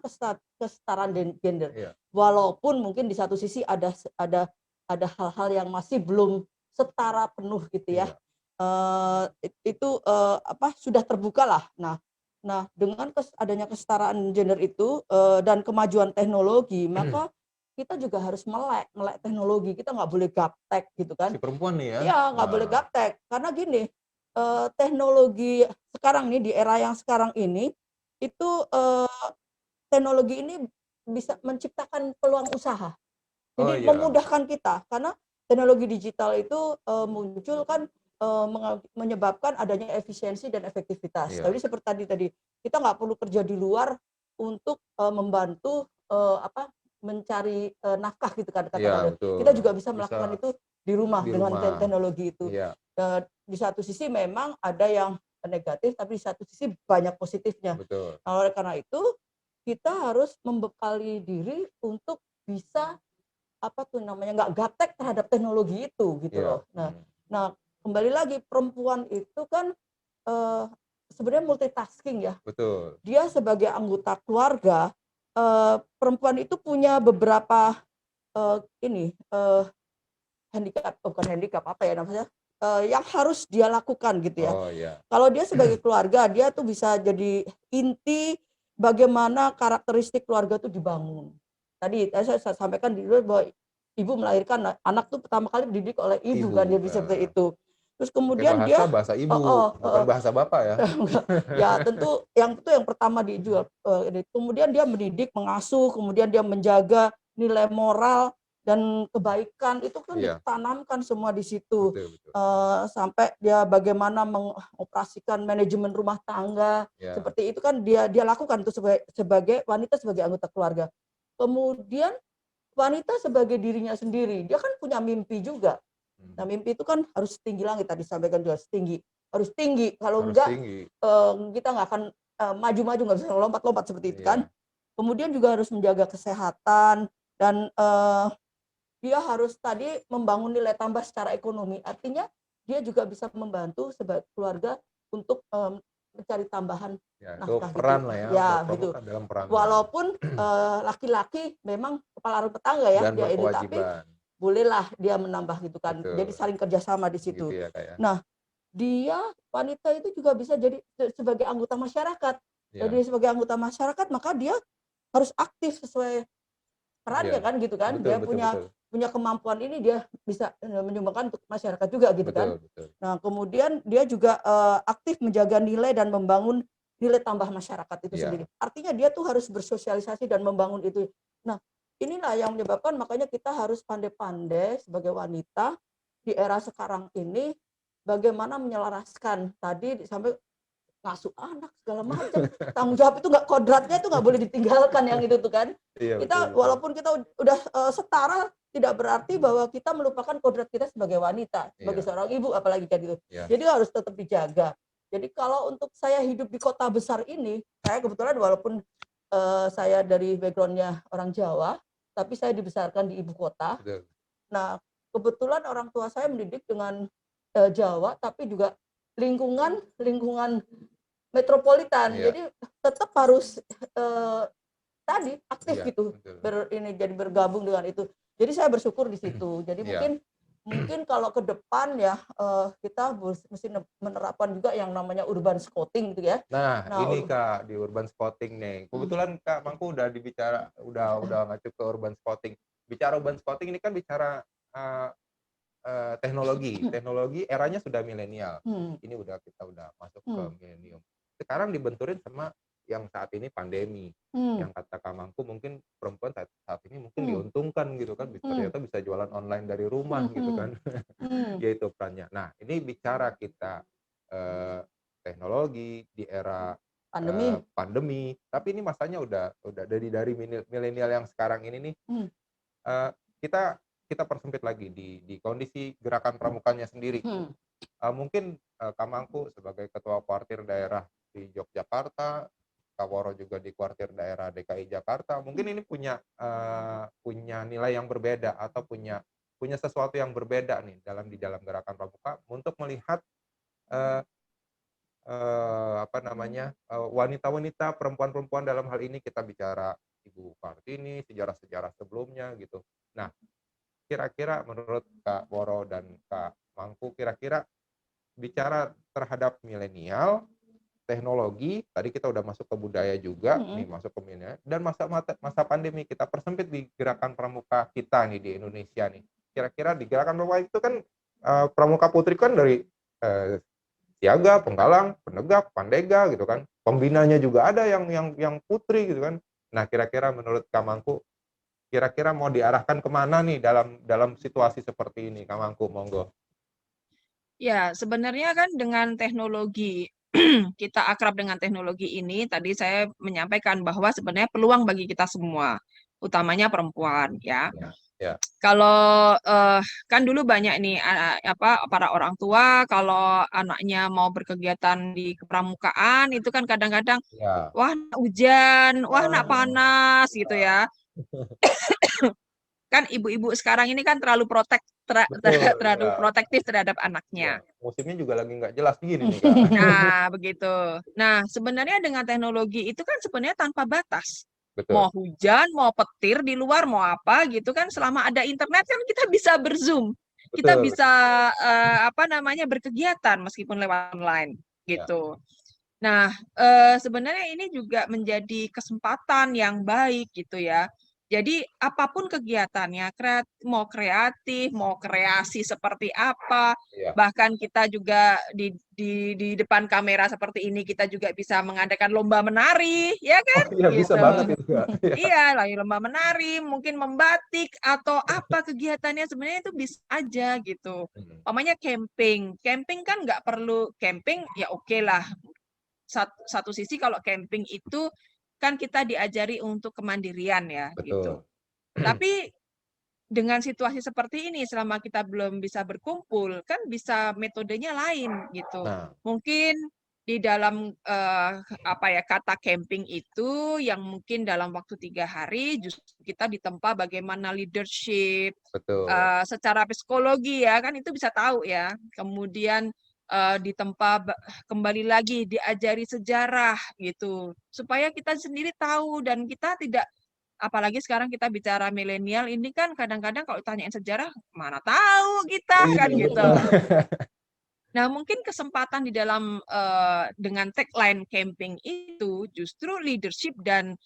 kesetaraan gender. Iya. Walaupun mungkin di satu sisi ada hal-hal yang masih belum setara penuh gitu ya. Itu sudah terbuka lah. Nah, dengan adanya kesetaraan gender itu dan kemajuan teknologi, maka kita juga harus melek teknologi. Kita nggak boleh gaptek gitu kan. Si perempuan nih ya? Iya, nggak boleh gaptek. Karena gini, teknologi sekarang nih, di era yang sekarang ini, itu teknologi ini bisa menciptakan peluang usaha. Oh, Jadi iya. memudahkan kita. Karena teknologi digital itu muncul kan menyebabkan adanya efisiensi dan efektivitas. Iya. Jadi seperti tadi kita nggak perlu kerja di luar untuk membantu mencari nafkah gitu kan Iya, katakanlah. betul. Kita juga bisa Bisa melakukan itu di rumah di dengan rumah. teknologi itu. Iya. Di satu sisi memang ada yang negatif, tapi di satu sisi banyak positifnya. Betul. Nah, oleh karena itu kita harus membekali diri untuk bisa nggak gaptek terhadap teknologi itu gitu Iya. loh. Nah, kembali lagi perempuan itu kan sebenarnya multitasking ya. Betul. Dia sebagai anggota keluarga, perempuan itu punya beberapa bukan handicap apa ya namanya, yang harus dia lakukan gitu ya. Oh, iya. Kalau dia sebagai keluarga, dia tuh bisa jadi inti bagaimana karakteristik keluarga itu dibangun. Tadi saya sampaikan dulu bahwa ibu melahirkan anak tuh pertama kali dididik oleh ibu kan, dia bisa seperti itu. Terus Pakai kemudian dia bahasa ibu, bukan heeh. bahasa bapak ya. Ya tentu yang pertama dijual. Kemudian dia mendidik, mengasuh, kemudian dia menjaga nilai moral dan kebaikan itu kan Iya, ditanamkan semua di situ. betul betul. Sampai dia bagaimana mengoperasikan manajemen rumah tangga, Ya. seperti itu kan dia lakukan itu sebagai wanita, sebagai anggota keluarga. Kemudian wanita sebagai dirinya sendiri, dia kan punya mimpi juga. Nah, mimpi itu kan harus tinggi langit, tadi disampaikan juga harus tinggi. Kalau Harus enggak tinggi. kita nggak akan maju-maju, nggak bisa lompat-lompat seperti itu kan. Iya. Kemudian juga harus menjaga kesehatan dan dia harus tadi membangun nilai tambah secara ekonomi. Artinya dia juga bisa membantu sebagai keluarga untuk mencari tambahan Ya, itu nafkah peran gitu. lah ya, Ya gitu. berpramuka dalam peran Walaupun laki-laki memang kepala rumah tangga ya dan dia ini, tapi berkewajiban. bolehlah dia menambah gitu kan. Jadi Betul. saling kerjasama di Gitu situ. ya Kak ya. Nah, dia wanita itu juga bisa jadi sebagai anggota masyarakat. Ya. Jadi sebagai anggota masyarakat maka dia harus aktif sesuai perannya Iya. kan gitu kan. Betul, Dia betul, punya betul. punya kemampuan ini, dia bisa menyumbangkan untuk masyarakat juga gitu kan. Betul, betul. Nah, kemudian dia juga aktif menjaga nilai dan membangun nilai tambah masyarakat itu Iya. sendiri. Artinya dia tuh harus bersosialisasi dan membangun itu. Nah, inilah yang menyebabkan makanya kita harus pandai-pandai sebagai wanita di era sekarang ini bagaimana menyelaraskan tadi sampai ngasuh anak segala macam. Tanggung jawab itu nggak, kodratnya itu nggak boleh ditinggalkan yang itu tuh kan. Iya, betul, Kita betul. walaupun kita udah setara, tidak berarti bahwa kita melupakan kodrat kita sebagai wanita, sebagai Iya. seorang ibu apalagi kayak gitu. Iya. Jadi harus tetap dijaga. Jadi kalau untuk saya hidup di kota besar ini, saya kebetulan walaupun saya dari backgroundnya orang Jawa, tapi saya dibesarkan di ibu kota. Betul. Nah, kebetulan orang tua saya mendidik dengan Jawa, tapi juga lingkungan metropolitan. Iya. Jadi tetap harus tadi aktif Iya, gitu, betul. jadi bergabung dengan itu. Jadi saya bersyukur di situ. Jadi Iya. mungkin kalau ke depan ya kita mesti menerapkan juga yang namanya urban scouting gitu ya. Nah, Nah, ini Kak di urban spotting nih. Kebetulan Kak Mangku udah udah ngacu ke urban spotting. Bicara urban spotting ini kan bicara teknologi. Teknologi eranya sudah milenial. Ini kita udah masuk ke milenium. Sekarang dibenturin sama yang saat ini pandemi. Yang kata Kak Mangku mungkin perempuan saat ini mungkin diuntungkan gitu kan, ternyata bisa jualan online dari rumah gitu kan. Ya itu perannya. Nah, ini bicara kita teknologi di era pandemi, tapi ini masanya udah dari milenial yang sekarang ini nih, kita persempit lagi di kondisi gerakan pramukanya sendiri. Mungkin Kak Mangku sebagai ketua kuartir daerah di Yogyakarta, Kak Woro juga di kuartir daerah DKI Jakarta, mungkin ini punya nilai yang berbeda atau punya sesuatu yang berbeda nih di dalam gerakan pramuka untuk melihat wanita-wanita, perempuan-perempuan dalam hal ini kita bicara Ibu Kartini, sejarah-sejarah sebelumnya gitu. Nah, kira-kira menurut Kak Woro dan Kak Mangku, kira-kira bicara terhadap milenial, teknologi, tadi kita udah masuk ke budaya juga, nih masuk ke milenial, dan masa pandemi kita persempit di gerakan pramuka kita nih di Indonesia nih. Kira-kira di gerakan pramuka itu kan pramuka putri kan dari siaga, penggalang, penegak, pandega gitu kan. Pembinanya juga ada yang putri gitu kan. Nah, kira-kira menurut Kak Mangku, kira-kira mau diarahkan kemana nih dalam situasi seperti ini, Kak Mangku, monggo. Ya, sebenarnya kan dengan teknologi, kita akrab dengan teknologi ini, tadi saya menyampaikan bahwa sebenarnya peluang bagi kita semua, utamanya perempuan ya. Ya. Kalau kan dulu banyak nih para orang tua kalau anaknya mau berkegiatan di kepramukaan itu kan kadang-kadang wah hujan, wah nak panas gitu ya. Kan ibu-ibu sekarang ini kan terlalu protektif terhadap anaknya. Ya, musimnya juga lagi nggak jelas gini nih Kak. Nah, begitu. Nah, sebenarnya dengan teknologi itu kan sebenarnya tanpa batas. Betul. Mau hujan, mau petir di luar, mau apa gitu kan, selama ada internet kan kita bisa berzoom. Kita bisa berkegiatan meskipun lewat online gitu. Nah, sebenarnya ini juga menjadi kesempatan yang baik gitu ya. Jadi apapun kegiatannya, mau kreatif, mau kreasi seperti apa, Iya. bahkan kita juga di depan kamera seperti ini kita juga bisa mengadakan lomba menari, ya Oh kan? iya, bisa Gitu. banget itu, Kak. Iya. Iya, lagi lomba menari, mungkin membatik atau apa kegiatannya sebenarnya itu bisa aja gitu. Mhm. Umpamanya camping, camping kan nggak perlu camping ya oke lah. Satu sisi kalau camping itu kan kita diajari untuk kemandirian ya gitu. Betul. Tapi dengan situasi seperti ini selama kita belum bisa berkumpul kan bisa metodenya lain gitu. Nah, Mungkin di dalam apa ya kata camping itu yang mungkin dalam waktu 3 hari justru kita ditempa bagaimana leadership betul. secara psikologi ya kan itu bisa tahu ya. Kemudian ditempa kembali lagi diajari sejarah gitu supaya kita sendiri tahu dan kita tidak apalagi sekarang kita bicara milenial ini kan kadang-kadang kalau tanyain sejarah mana tahu kita kan Iya, gitu. betul. Nah, mungkin kesempatan di dalam dengan tagline camping itu justru leadership dan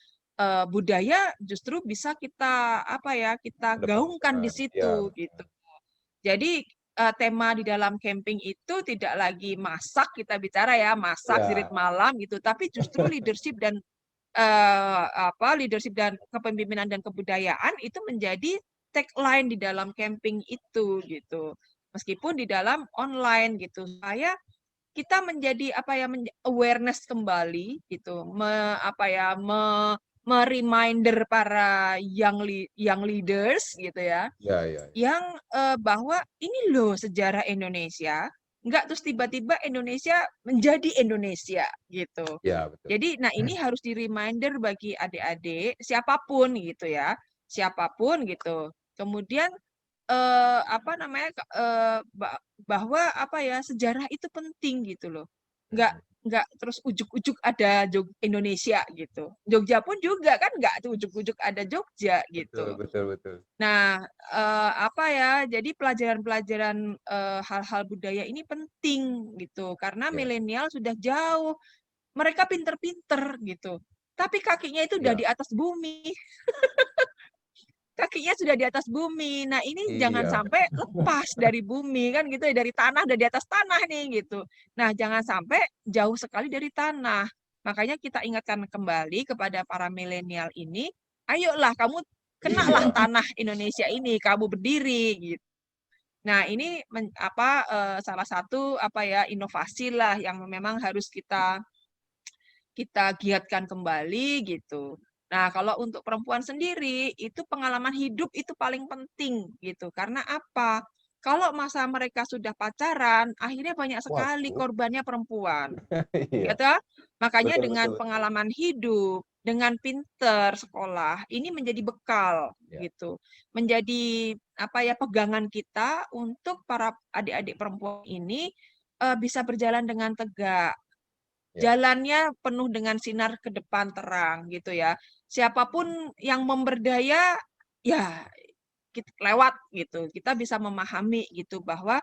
budaya justru bisa kita apa ya, kita gaungkan di Kedepankan. Iya, situ gitu. Jadi tema di dalam camping itu tidak lagi masak kita bicara ya, masak iya, sirit malam gitu, tapi justru leadership dan apa leadership dan kepemimpinan dan kebudayaan itu menjadi tagline di dalam camping itu gitu. Meskipun di dalam online gitu supaya kita menjadi apa ya awareness kembali gitu apa ya reminder para young leaders gitu ya iya, iya, iya. yang bahwa ini loh sejarah Indonesia enggak terus tiba-tiba Indonesia menjadi Indonesia gitu. Iya, betul. Jadi nah ini harus di reminder bagi adik-adik siapapun gitu ya. Siapapun gitu. Kemudian apa namanya bahwa apa ya sejarah itu penting gitu loh. Enggak Mhm. enggak terus ujuk-ujuk ada Indonesia gitu. Jogja pun juga kan enggak tuh ujuk-ujuk ada Jogja Betul, gitu. betul, betul. Nah, apa ya, jadi pelajaran-pelajaran, hal-hal budaya ini penting gitu, karena Iya, milenial sudah jauh, mereka pinter-pinter gitu, tapi kakinya itu udah iya, di atas bumi, kakinya sudah di atas bumi. Nah, ini jangan iya, sampai lepas dari bumi kan gitu ya, dari tanah, udah di atas tanah nih gitu. Nah, jangan sampai jauh sekali dari tanah. Makanya kita ingatkan kembali kepada para milenial ini, ayolah kamu kenalah iya, tanah Indonesia ini, kamu berdiri gitu. Nah, ini salah satu apa ya inovasi lah yang memang harus kita giatkan kembali gitu. Nah, kalau untuk perempuan sendiri itu pengalaman hidup itu paling penting gitu. Karena apa? Kalau masa mereka sudah pacaran, akhirnya banyak sekali waduh, korbannya perempuan. iya, Gitu. Makanya betul, betul, dengan betul. pengalaman hidup, dengan pinter sekolah, ini menjadi bekal Iya, gitu. Menjadi apa ya pegangan kita untuk para adik-adik perempuan ini bisa berjalan dengan tegak. iya, Jalannya penuh dengan sinar ke depan terang gitu ya. Siapapun yang memberdaya ya lewat gitu. Kita bisa memahami gitu bahwa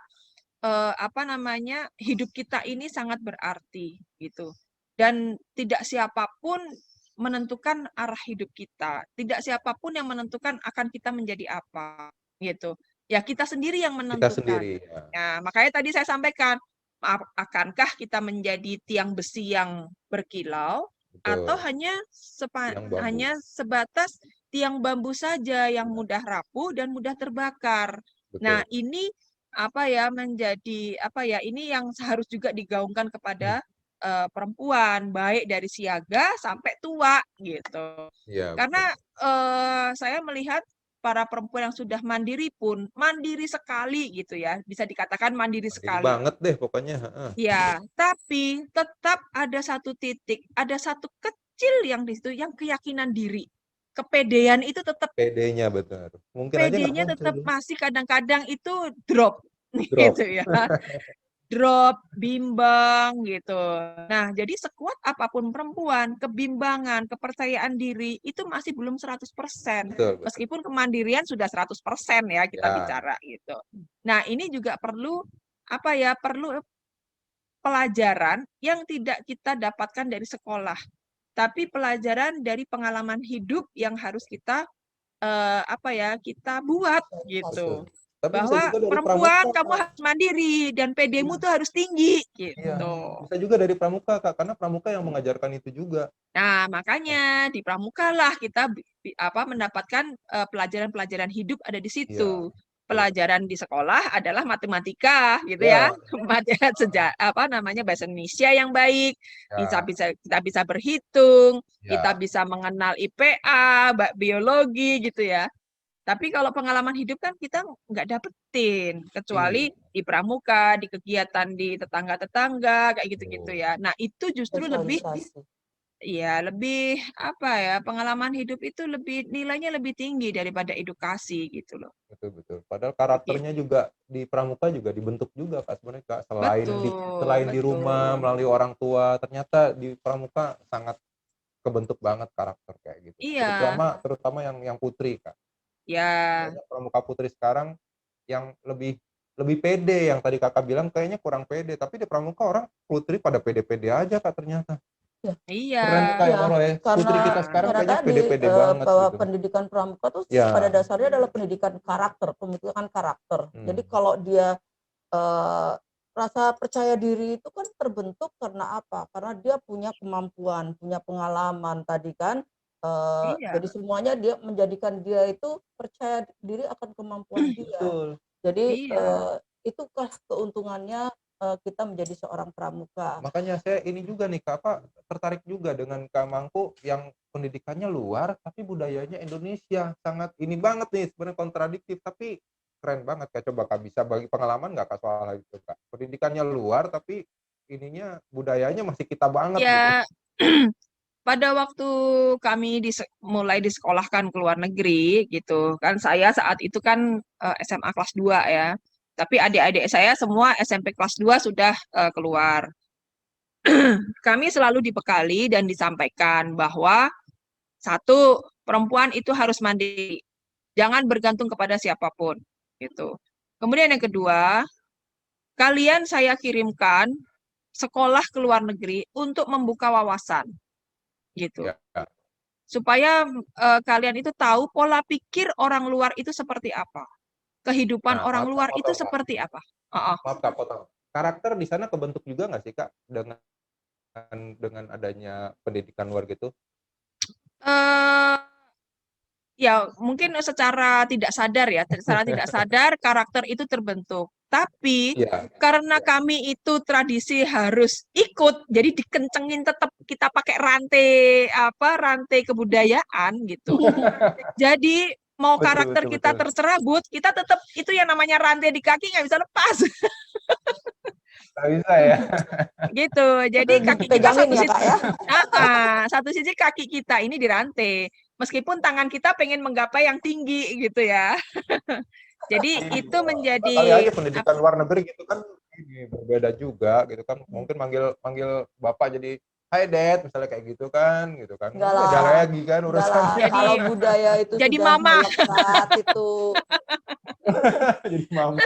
apa namanya, hidup kita ini sangat berarti gitu. Dan tidak siapapun menentukan arah hidup kita. Tidak siapapun yang menentukan akan kita menjadi apa gitu. Ya kita sendiri yang kita menentukan. sendiri, ya, Ya, makanya tadi saya sampaikan, akankah kita menjadi tiang besi yang berkilau atau betul, yang bambu, hanya sebatas tiang bambu saja yang iya, mudah rapuh dan mudah terbakar. Nah, betul. ini apa ya menjadi apa ya ini yang harus juga digaungkan kepada perempuan baik dari siaga sampai tua gitu. Iya, betul. Karena saya melihat para perempuan yang sudah mandiri pun mandiri sekali gitu ya, bisa dikatakan mandiri Mandiri sekali. banget deh pokoknya, heeh. Ya, tapi tetap ada satu titik, ada satu kecil yang di situ yang keyakinan diri. Kepedean itu tetap PD-nya bener. Mungkin aja nggak PD-nya muncul tetap dulu, masih kadang-kadang itu drop drop. gitu ya. Drop, bimbang gitu. Nah, jadi sekuat apapun perempuan, kebimbangan, kepercayaan diri itu masih belum 100%. Betul, betul. Meskipun kemandirian sudah 100% ya kita Ya, bicara gitu. Nah, ini juga perlu apa ya, perlu pelajaran yang tidak kita dapatkan dari sekolah, tapi pelajaran dari pengalaman hidup yang harus kita apa ya, kita buat Sosialisasi. gitu. Tapi bisa Bahwa juga dari perempuan pramuka, kamu Kak. harus mandiri dan PD-mu Iya. tuh harus tinggi Iya, gitu. bisa juga dari pramuka, Kak, karena pramuka yang mengajarkan itu juga. Nah, makanya di pramuka lah kita mendapatkan pelajaran-pelajaran hidup ada di Iya, situ. betul. Pelajaran di sekolah adalah matematika gitu ya. Ya, Pelajaran bahasa Indonesia yang baik, ya, kita bisa berhitung, kita ya. bisa mengenal IPA, biologi gitu ya. Tapi kalau pengalaman hidup kan kita nggak dapetin, kecuali Iya, di pramuka, di kegiatan di tetangga-tetangga, kayak gitu-gitu betul. ya. Nah, itu justru lebih, Sosialisasi. ya lebih apa ya, pengalaman hidup itu nilainya lebih tinggi daripada edukasi gitu loh. Betul, betul. Padahal Gitu. karakternya juga di pramuka juga dibentuk juga, Kak, sebenarnya, Kak. Betul, Selain di rumah betul. melalui orang tua, ternyata di pramuka sangat kebentuk banget karakter kayak gitu. Iya, Terutama yang putri, Kak. ya. Banyak pramuka putri sekarang yang lebih lebih pede, yang tadi Kakak bilang kayaknya kurang pede, tapi di pramuka orang putri pada pede-pede aja, Kak, ternyata. Ya, Iya, Keren ya, Kak, ya ya, malah ya. Putri kita karena sekarang iya. kayaknya tadi pede-pede banget bahwa gitu. pendidikan pramuka tuh pada Ya, dasarnya adalah pendidikan karakter, pembentukan karakter. Jadi hmm, kalau dia eh, rasa percaya diri itu kan terbentuk karena apa? Karena dia punya kemampuan, punya pengalaman tadi kan. Iya, Jadi semuanya dia menjadikan dia itu percaya diri akan kemampuan dia. betul. Jadi iya. itukah keuntungannya kita menjadi seorang pramuka. Makanya saya ini juga nih, Kak, tertarik juga dengan Kak Mangku yang pendidikannya luar tapi budayanya Indonesia. Sangat ini banget nih sebenarnya kontradiktif tapi keren banget, Kak. Coba Kak bisa bagi pengalaman nggak, Kak, soal hal itu, Kak? Pendidikannya luar tapi ininya budayanya masih kita banget gitu. Ya, pada waktu kami mulai disekolahkan ke luar negeri gitu kan, saya saat itu kan SMA kelas 2 ya. Tapi adik-adik saya semua SMP kelas 2 sudah keluar. Kami selalu dibekali dan disampaikan bahwa satu, perempuan itu harus mandiri, jangan bergantung kepada siapapun gitu. Kemudian yang kedua, kalian saya kirimkan sekolah ke luar negeri untuk membuka wawasan gitu. Ya, Kak. Supaya kalian itu tahu pola pikir orang luar itu seperti apa, kehidupan Nah, orang maaf Kak luar itu potong, Kak. seperti apa. Heeh. Maaf Kak potong. Karakter di sana kebentuk juga nggak sih, Kak, dengan adanya pendidikan luar gitu? Eh, ya mungkin secara tidak sadar karakter itu terbentuk. Tapi Iya. karena kami itu tradisi harus ikut, jadi dikencengin tetap kita pakai rantai kebudayaan gitu. Jadi mau Betul, karakter betul, kita betul. tercerabut, kita tetap itu yang namanya rantai di kaki nggak bisa lepas. Nggak bisa ya? Gitu. Jadi Itu kaki kita dipegangin ya Kak ya. satu sisi kaki kita ini dirantai. Meskipun tangan kita pengen menggapai yang tinggi gitu ya. Jadi itu Iya. Coba kali menjadi aja pendidikan luar negeri gitu kan ini berbeda juga gitu kan. Mungkin manggil manggil bapak jadi Hai Dad misalnya kayak gitu kan Enggak beda lah, lagi kan enggak lah. urusannya. jadi Kalau budaya itu jadi sudah mama. melekat itu, Jadi mama.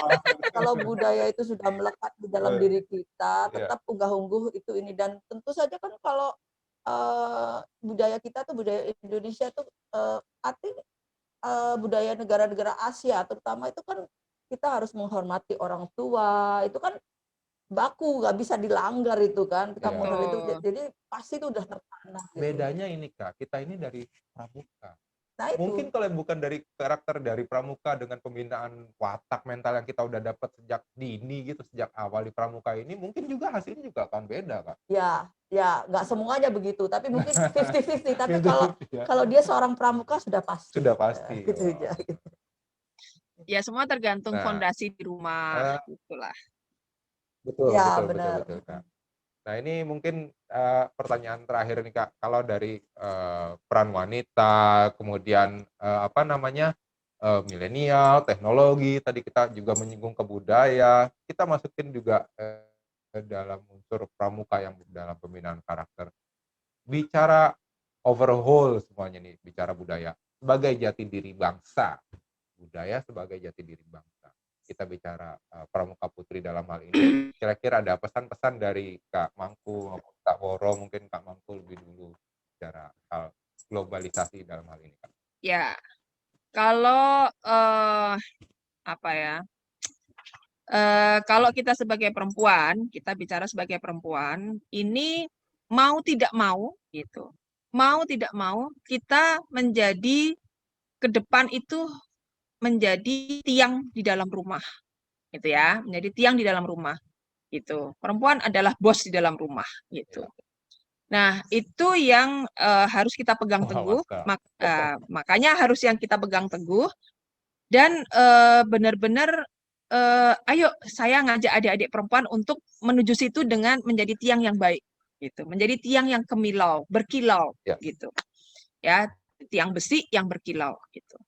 kalau budaya itu sudah melekat di dalam Eh, diri kita, Iya. tetap unggah-ungguh itu ini dan tentu saja kan kalau budaya kita tuh budaya Indonesia tuh arti budaya negara-negara Asia terutama itu kan kita harus menghormati orang tua itu kan baku nggak bisa dilanggar itu kan kita Iya. menghormati itu Betul. jadi pasti itu udah tertanam gitu. Bedanya ini Kak, kita ini dari pramuka. Nah itu Mungkin kalau bukan dari karakter dari pramuka dengan pembinaan watak mental yang kita udah dapat sejak dini gitu, sejak awal di pramuka ini, mungkin juga hasilnya juga akan beda, Kak. ya nggak semuanya begitu tapi mungkin 50-50 tapi Gitu kalau ya. kalau dia seorang pramuka sudah pasti Sudah pasti. gitu Oh. aja. Ya semua tergantung Nah, fondasi di rumah eh, gitulah. betul, Ya betul, betul, benar. betul, Kak. Nah, ini mungkin pertanyaan terakhir nih, Kak. Kalau dari peran wanita, kemudian apa namanya milenial, teknologi, tadi kita juga menyinggung ke budaya, kita masukin juga dalam unsur pramuka yang dalam pembinaan karakter. Bicara overhaul semuanya nih, bicara budaya sebagai jati diri bangsa, budaya sebagai jati diri bangsa. Kita bicara pramuka putri dalam hal ini, kira-kira ada pesan-pesan dari Kak Mangku maupun Kak Woro, mungkin Kak Mangku lebih dulu bicara hal globalisasi dalam hal ini, Kak. Ya, kalau apa ya? Kalau kita sebagai perempuan, kita bicara sebagai perempuan, ini mau tidak mau gitu. Mau tidak mau kita menjadi ke depan itu menjadi tiang di dalam rumah gitu ya, menjadi tiang di dalam rumah gitu. Perempuan adalah bos di dalam rumah gitu. Ya. Nah, itu yang harus kita pegang Wah, teguh, mantap. makanya harus yang kita pegang teguh dan benar-benar ayo saya ngajak adik-adik perempuan untuk menuju situ dengan menjadi tiang yang baik gitu, menjadi tiang yang kemilau, berkilau Ya. gitu. Ya, tiang besi yang berkilau gitu.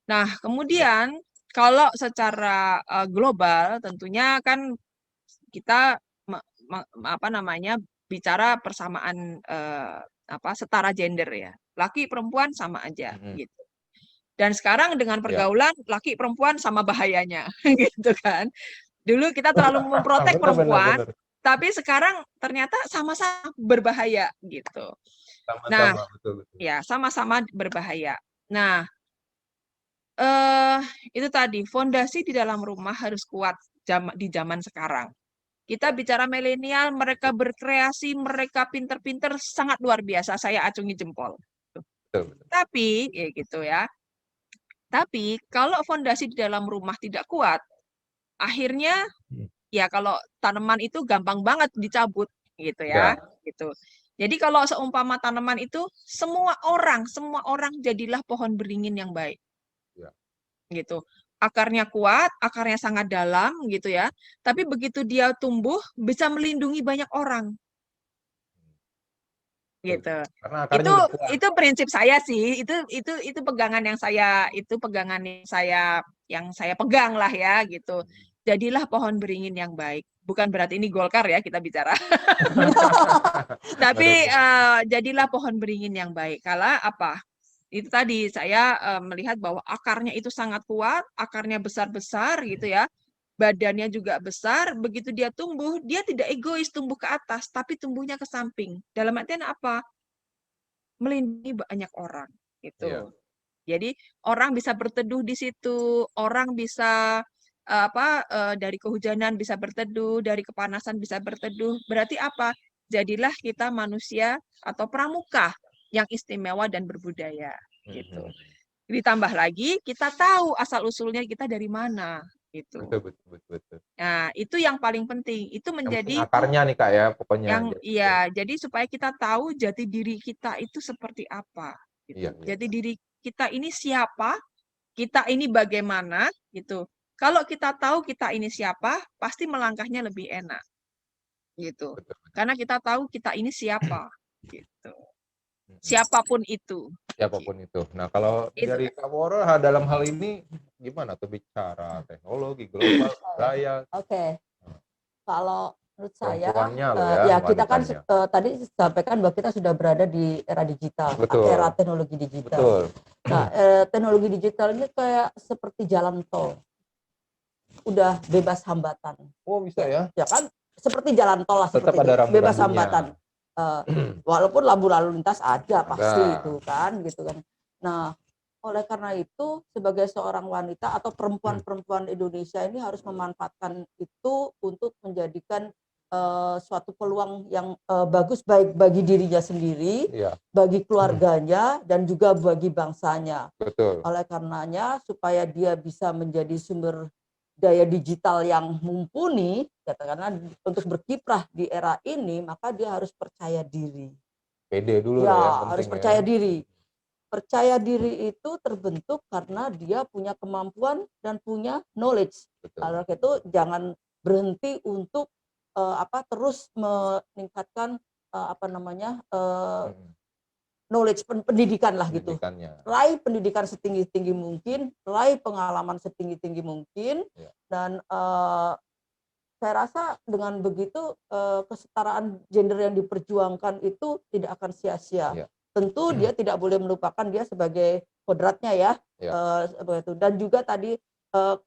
Nah, Ya. kemudian kalau secara global tentunya kan kita apa namanya bicara persamaan setara gender ya. Laki perempuan sama aja gitu. Dan sekarang dengan Ya. pergaulan laki perempuan sama bahayanya gitu kan. Dulu kita terlalu memprotek Benar, perempuan, benar. tapi sekarang ternyata sama-sama berbahaya gitu. Nah, Sama-sama, betul. ya sama-sama berbahaya. Nah, itu tadi fondasi di dalam rumah harus kuat di zaman sekarang. Kita bicara milenial, mereka berkreasi, mereka pinter-pinter, sangat luar biasa. Saya acungi jempol. Betul. Tapi, ya gitu ya. Tapi kalau fondasi di dalam rumah tidak kuat, akhirnya ya kalau tanaman itu gampang banget dicabut, gitu ya. Ya. Gitu. Jadi kalau seumpama tanaman itu semua orang jadilah pohon beringin yang baik. Ya. Gitu. Akarnya kuat, akarnya sangat dalam gitu ya. Tapi begitu dia tumbuh bisa melindungi banyak orang gitu. Karena akarnya udah kuat. Itu prinsip saya sih. Itu pegangan yang saya pegang lah ya gitu. Jadilah pohon beringin yang baik. Bukan berarti ini Golkar ya kita bicara. Tapi jadilah pohon beringin yang baik. Kala apa? Itu tadi saya melihat bahwa akarnya itu sangat kuat, akarnya besar-besar gitu ya. Badannya juga besar, begitu dia tumbuh, dia tidak egois tumbuh ke atas, tapi tumbuhnya ke samping. Dalam artian apa? Melindungi banyak orang gitu. Ya. Jadi orang bisa berteduh di situ, orang bisa dari kehujanan bisa berteduh, dari kepanasan bisa berteduh. Berarti apa? Jadilah kita manusia atau pramuka yang istimewa dan berbudaya gitu. Ditambah lagi kita tahu asal usulnya kita dari mana gitu. Betul. Nah, itu yang paling penting. Itu menjadi akarnya nih Kak ya pokoknya. Jadi supaya kita tahu jati diri kita itu seperti apa gitu. Iya. Jati diri kita ini siapa, kita ini bagaimana gitu. Kalau kita tahu kita ini siapa, pasti melangkahnya lebih enak. Gitu. Betul. Karena kita tahu kita ini siapa gitu. Siapapun itu. Itu. Nah, kalau dari Kak Woro dalam hal ini gimana tuh bicara teknologi global, budaya? Oke. Kalau menurut saya ya kita kan tadi sampaikan bahwa kita sudah berada di era digital, era teknologi digital. Betul. Nah, teknologi digital ini kayak seperti jalan tol. Udah bebas hambatan. Oh, bisa ya? Ya kan seperti jalan tol lah, tetap seperti ada itu. Bebas hambatan. Walaupun lampu lalu lintas ada pasti itu kan gitu kan. Nah, oleh karena itu sebagai seorang wanita atau perempuan-perempuan Indonesia ini harus memanfaatkan itu untuk menjadikan suatu peluang yang bagus baik bagi dirinya sendiri, bagi keluarganya dan juga bagi bangsanya. Betul. Oleh karenanya supaya dia bisa menjadi sumber daya digital yang mumpuni, katakanlah untuk berkiprah di era ini, maka dia harus percaya diri. Pede dulu ya harus percaya diri. Percaya diri itu terbentuk karena dia punya kemampuan dan punya knowledge. Kalau itu jangan berhenti untuk terus meningkatkan knowledge, pendidikan lah gitu. Raih pendidikan setinggi-tinggi mungkin, raih pengalaman setinggi-tinggi mungkin, dan saya rasa dengan begitu kesetaraan gender yang diperjuangkan itu tidak akan sia-sia. Tentu dia tidak boleh melupakan dia sebagai kodratnya ya. Dan juga tadi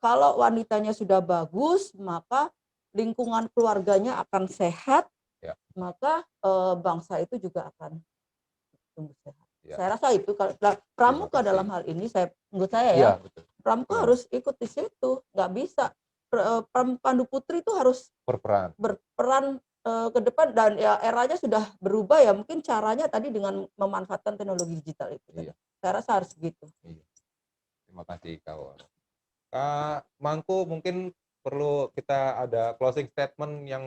kalau wanitanya sudah bagus, maka lingkungan keluarganya akan sehat, maka bangsa itu juga akan tumbuh sehat. Saya rasa itu pramuka dalam hal ini saya menurut saya ya. Iya, betul. Pramuka Betul. harus ikut di situ, nggak bisa. Pandu Putri itu harus Berperan. berperan ke depan, dan ya eranya sudah berubah ya, mungkin caranya tadi dengan memanfaatkan teknologi digital itu tadi. Iya. Saya rasa harus gitu. Iya. Terima kasih Kak Woro. Kak Mangku, mungkin perlu kita ada closing statement yang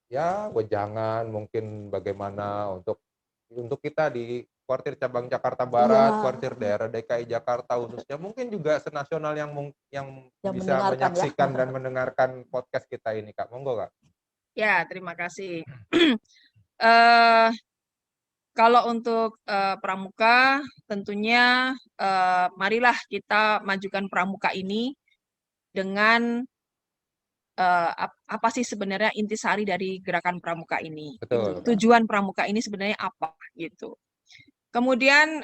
ya wejangan mungkin bagaimana untuk kita di kuartir cabang Jakarta Barat, Iya, kuartir daerah DKI Jakarta khususnya, mungkin juga senasional yang yang bisa mendengarkan ya. menyaksikan dan mendengarkan podcast kita ini, Kak. Monggo, Kak. Ya, terima kasih. Eh, Kalau untuk pramuka, tentunya marilah kita majukan pramuka ini dengan apa sih sebenarnya intisari dari gerakan pramuka ini. Gitu. Betul, Kak. Tujuan pramuka ini sebenarnya apa gitu. Kemudian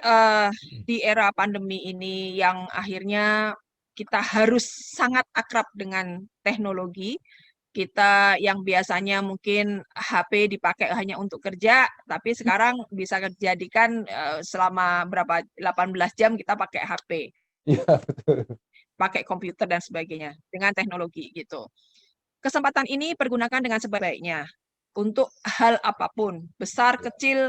di era pandemi ini yang akhirnya kita harus sangat akrab dengan teknologi. Kita yang biasanya mungkin HP dipakai hanya untuk kerja, tapi sekarang bisa dijadikan selama berapa 18 jam kita pakai HP, Iya, betul. pakai komputer dan sebagainya dengan teknologi gitu. Kesempatan ini pergunakan dengan sebaik-baiknya untuk hal apapun, besar, Iya. kecil,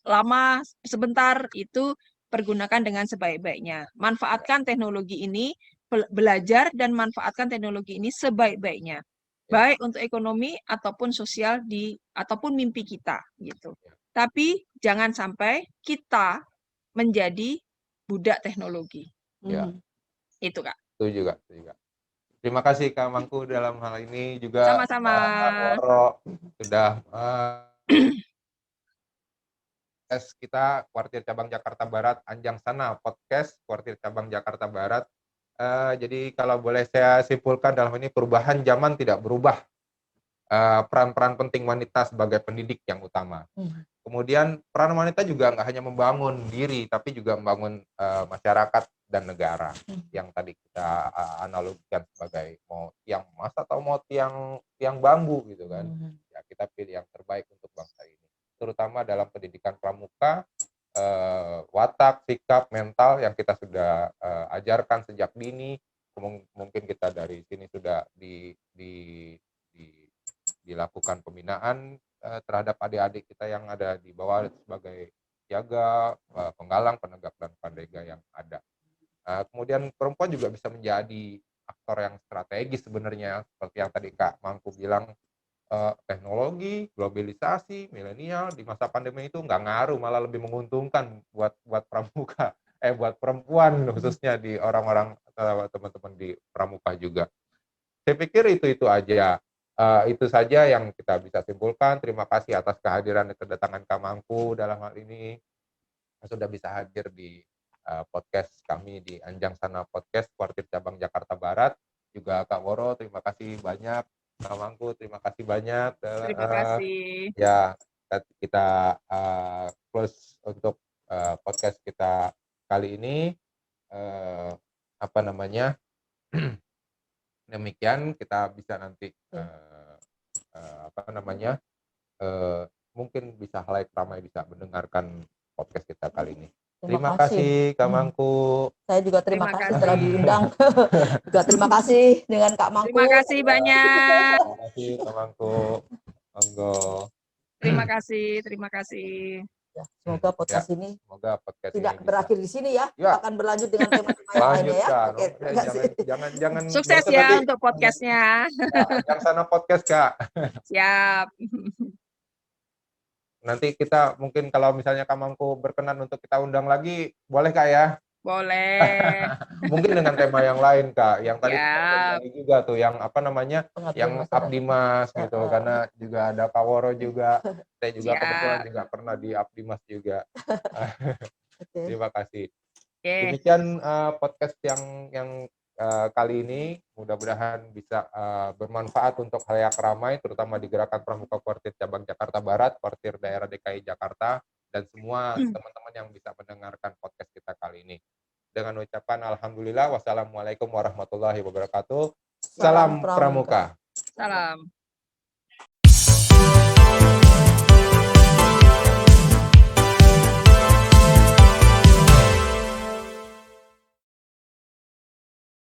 lama, sebentar, itu pergunakan dengan sebaik-baiknya. Manfaatkan teknologi ini, belajar dan manfaatkan teknologi ini sebaik-baiknya. Ya. Baik untuk ekonomi ataupun sosial ataupun mimpi kita gitu. Ya. Tapi jangan sampai kita menjadi budak teknologi. Ya. Itu, Kak. Setuju, Kak. Terima kasih Kak Mangku dalam hal ini juga Sama-sama. Kak Woro sudah kita kuartir cabang Jakarta Barat, Anjang Sana podcast kuartir cabang Jakarta Barat. Jadi kalau boleh saya simpulkan dalam ini, perubahan zaman tidak berubah peran-peran penting wanita sebagai pendidik yang utama. Kemudian peran wanita juga nggak hanya membangun diri, tapi juga membangun masyarakat dan negara yang tadi kita analogikan sebagai mau tiang emas atau mau tiang bambu gitu kan. Ya, kita pilih yang terbaik untuk bangsa ini, terutama dalam pendidikan pramuka. Watak, sikap, mental yang kita sudah ajarkan sejak dini, mungkin kita dari sini sudah dilakukan pembinaan terhadap adik-adik kita yang ada di bawah sebagai jaga, penggalang, penegak dan pandega yang ada. Kemudian perempuan juga bisa menjadi aktor yang strategis sebenarnya, seperti yang tadi Kak Mangku bilang, teknologi, globalisasi, milenial di masa pandemi itu nggak ngaruh, malah lebih menguntungkan buat pramuka, buat perempuan khususnya di orang-orang teman-teman di pramuka juga. Saya pikir itu aja. Itu saja yang kita bisa simpulkan. Terima kasih atas kehadiran dan kedatangan Kak Mangku dalam hal ini, sudah bisa hadir di podcast kami di Anjang Sana Podcast kuartir cabang Jakarta Barat. Juga Kak Woro, terima kasih banyak. Kak Mangku, terima kasih banyak. Terima kasih. Ya, kita close untuk podcast kita kali ini. Demikian kita bisa nanti mungkin bisa halayak ramai bisa mendengarkan podcast kita kali ini. Terima kasih Kak Mangku. Saya juga terima kasih telah kasih. diundang. Juga terima kasih dengan Kak Mangku. Terima kasih banyak. Terima kasih Kak Mangku. Monggo. Terima kasih. Ya, semoga podcast ini tidak ini berakhir di sini ya. Ya. Akan berlanjut dengan tema-tema yang lainnya ya. Oke, terima kasih. Jangan Sukses bosan ya nanti. untuk podcastnya. Yang Sana podcast Kak. Siap. Nanti kita mungkin kalau misalnya Kak Mangku berkenan untuk kita undang lagi, boleh Kak ya? Boleh. Mungkin dengan tema yang lain Kak, yang tadi Siap. juga tuh, yang apa namanya, yang Abdimas gitu, karena juga ada Kak Woro juga, saya juga Siap. kebetulan juga pernah di Abdimas juga. Terima kasih. Okay. Demikian podcast yang kali ini, mudah-mudahan bisa bermanfaat untuk halayak ramai, terutama di gerakan pramuka kuartir cabang Jakarta Barat, kuartir daerah DKI Jakarta, dan semua teman-teman yang bisa mendengarkan podcast kita kali ini. Dengan ucapan alhamdulillah, wassalamualaikum warahmatullahi wabarakatuh. Salam pramuka. Salam.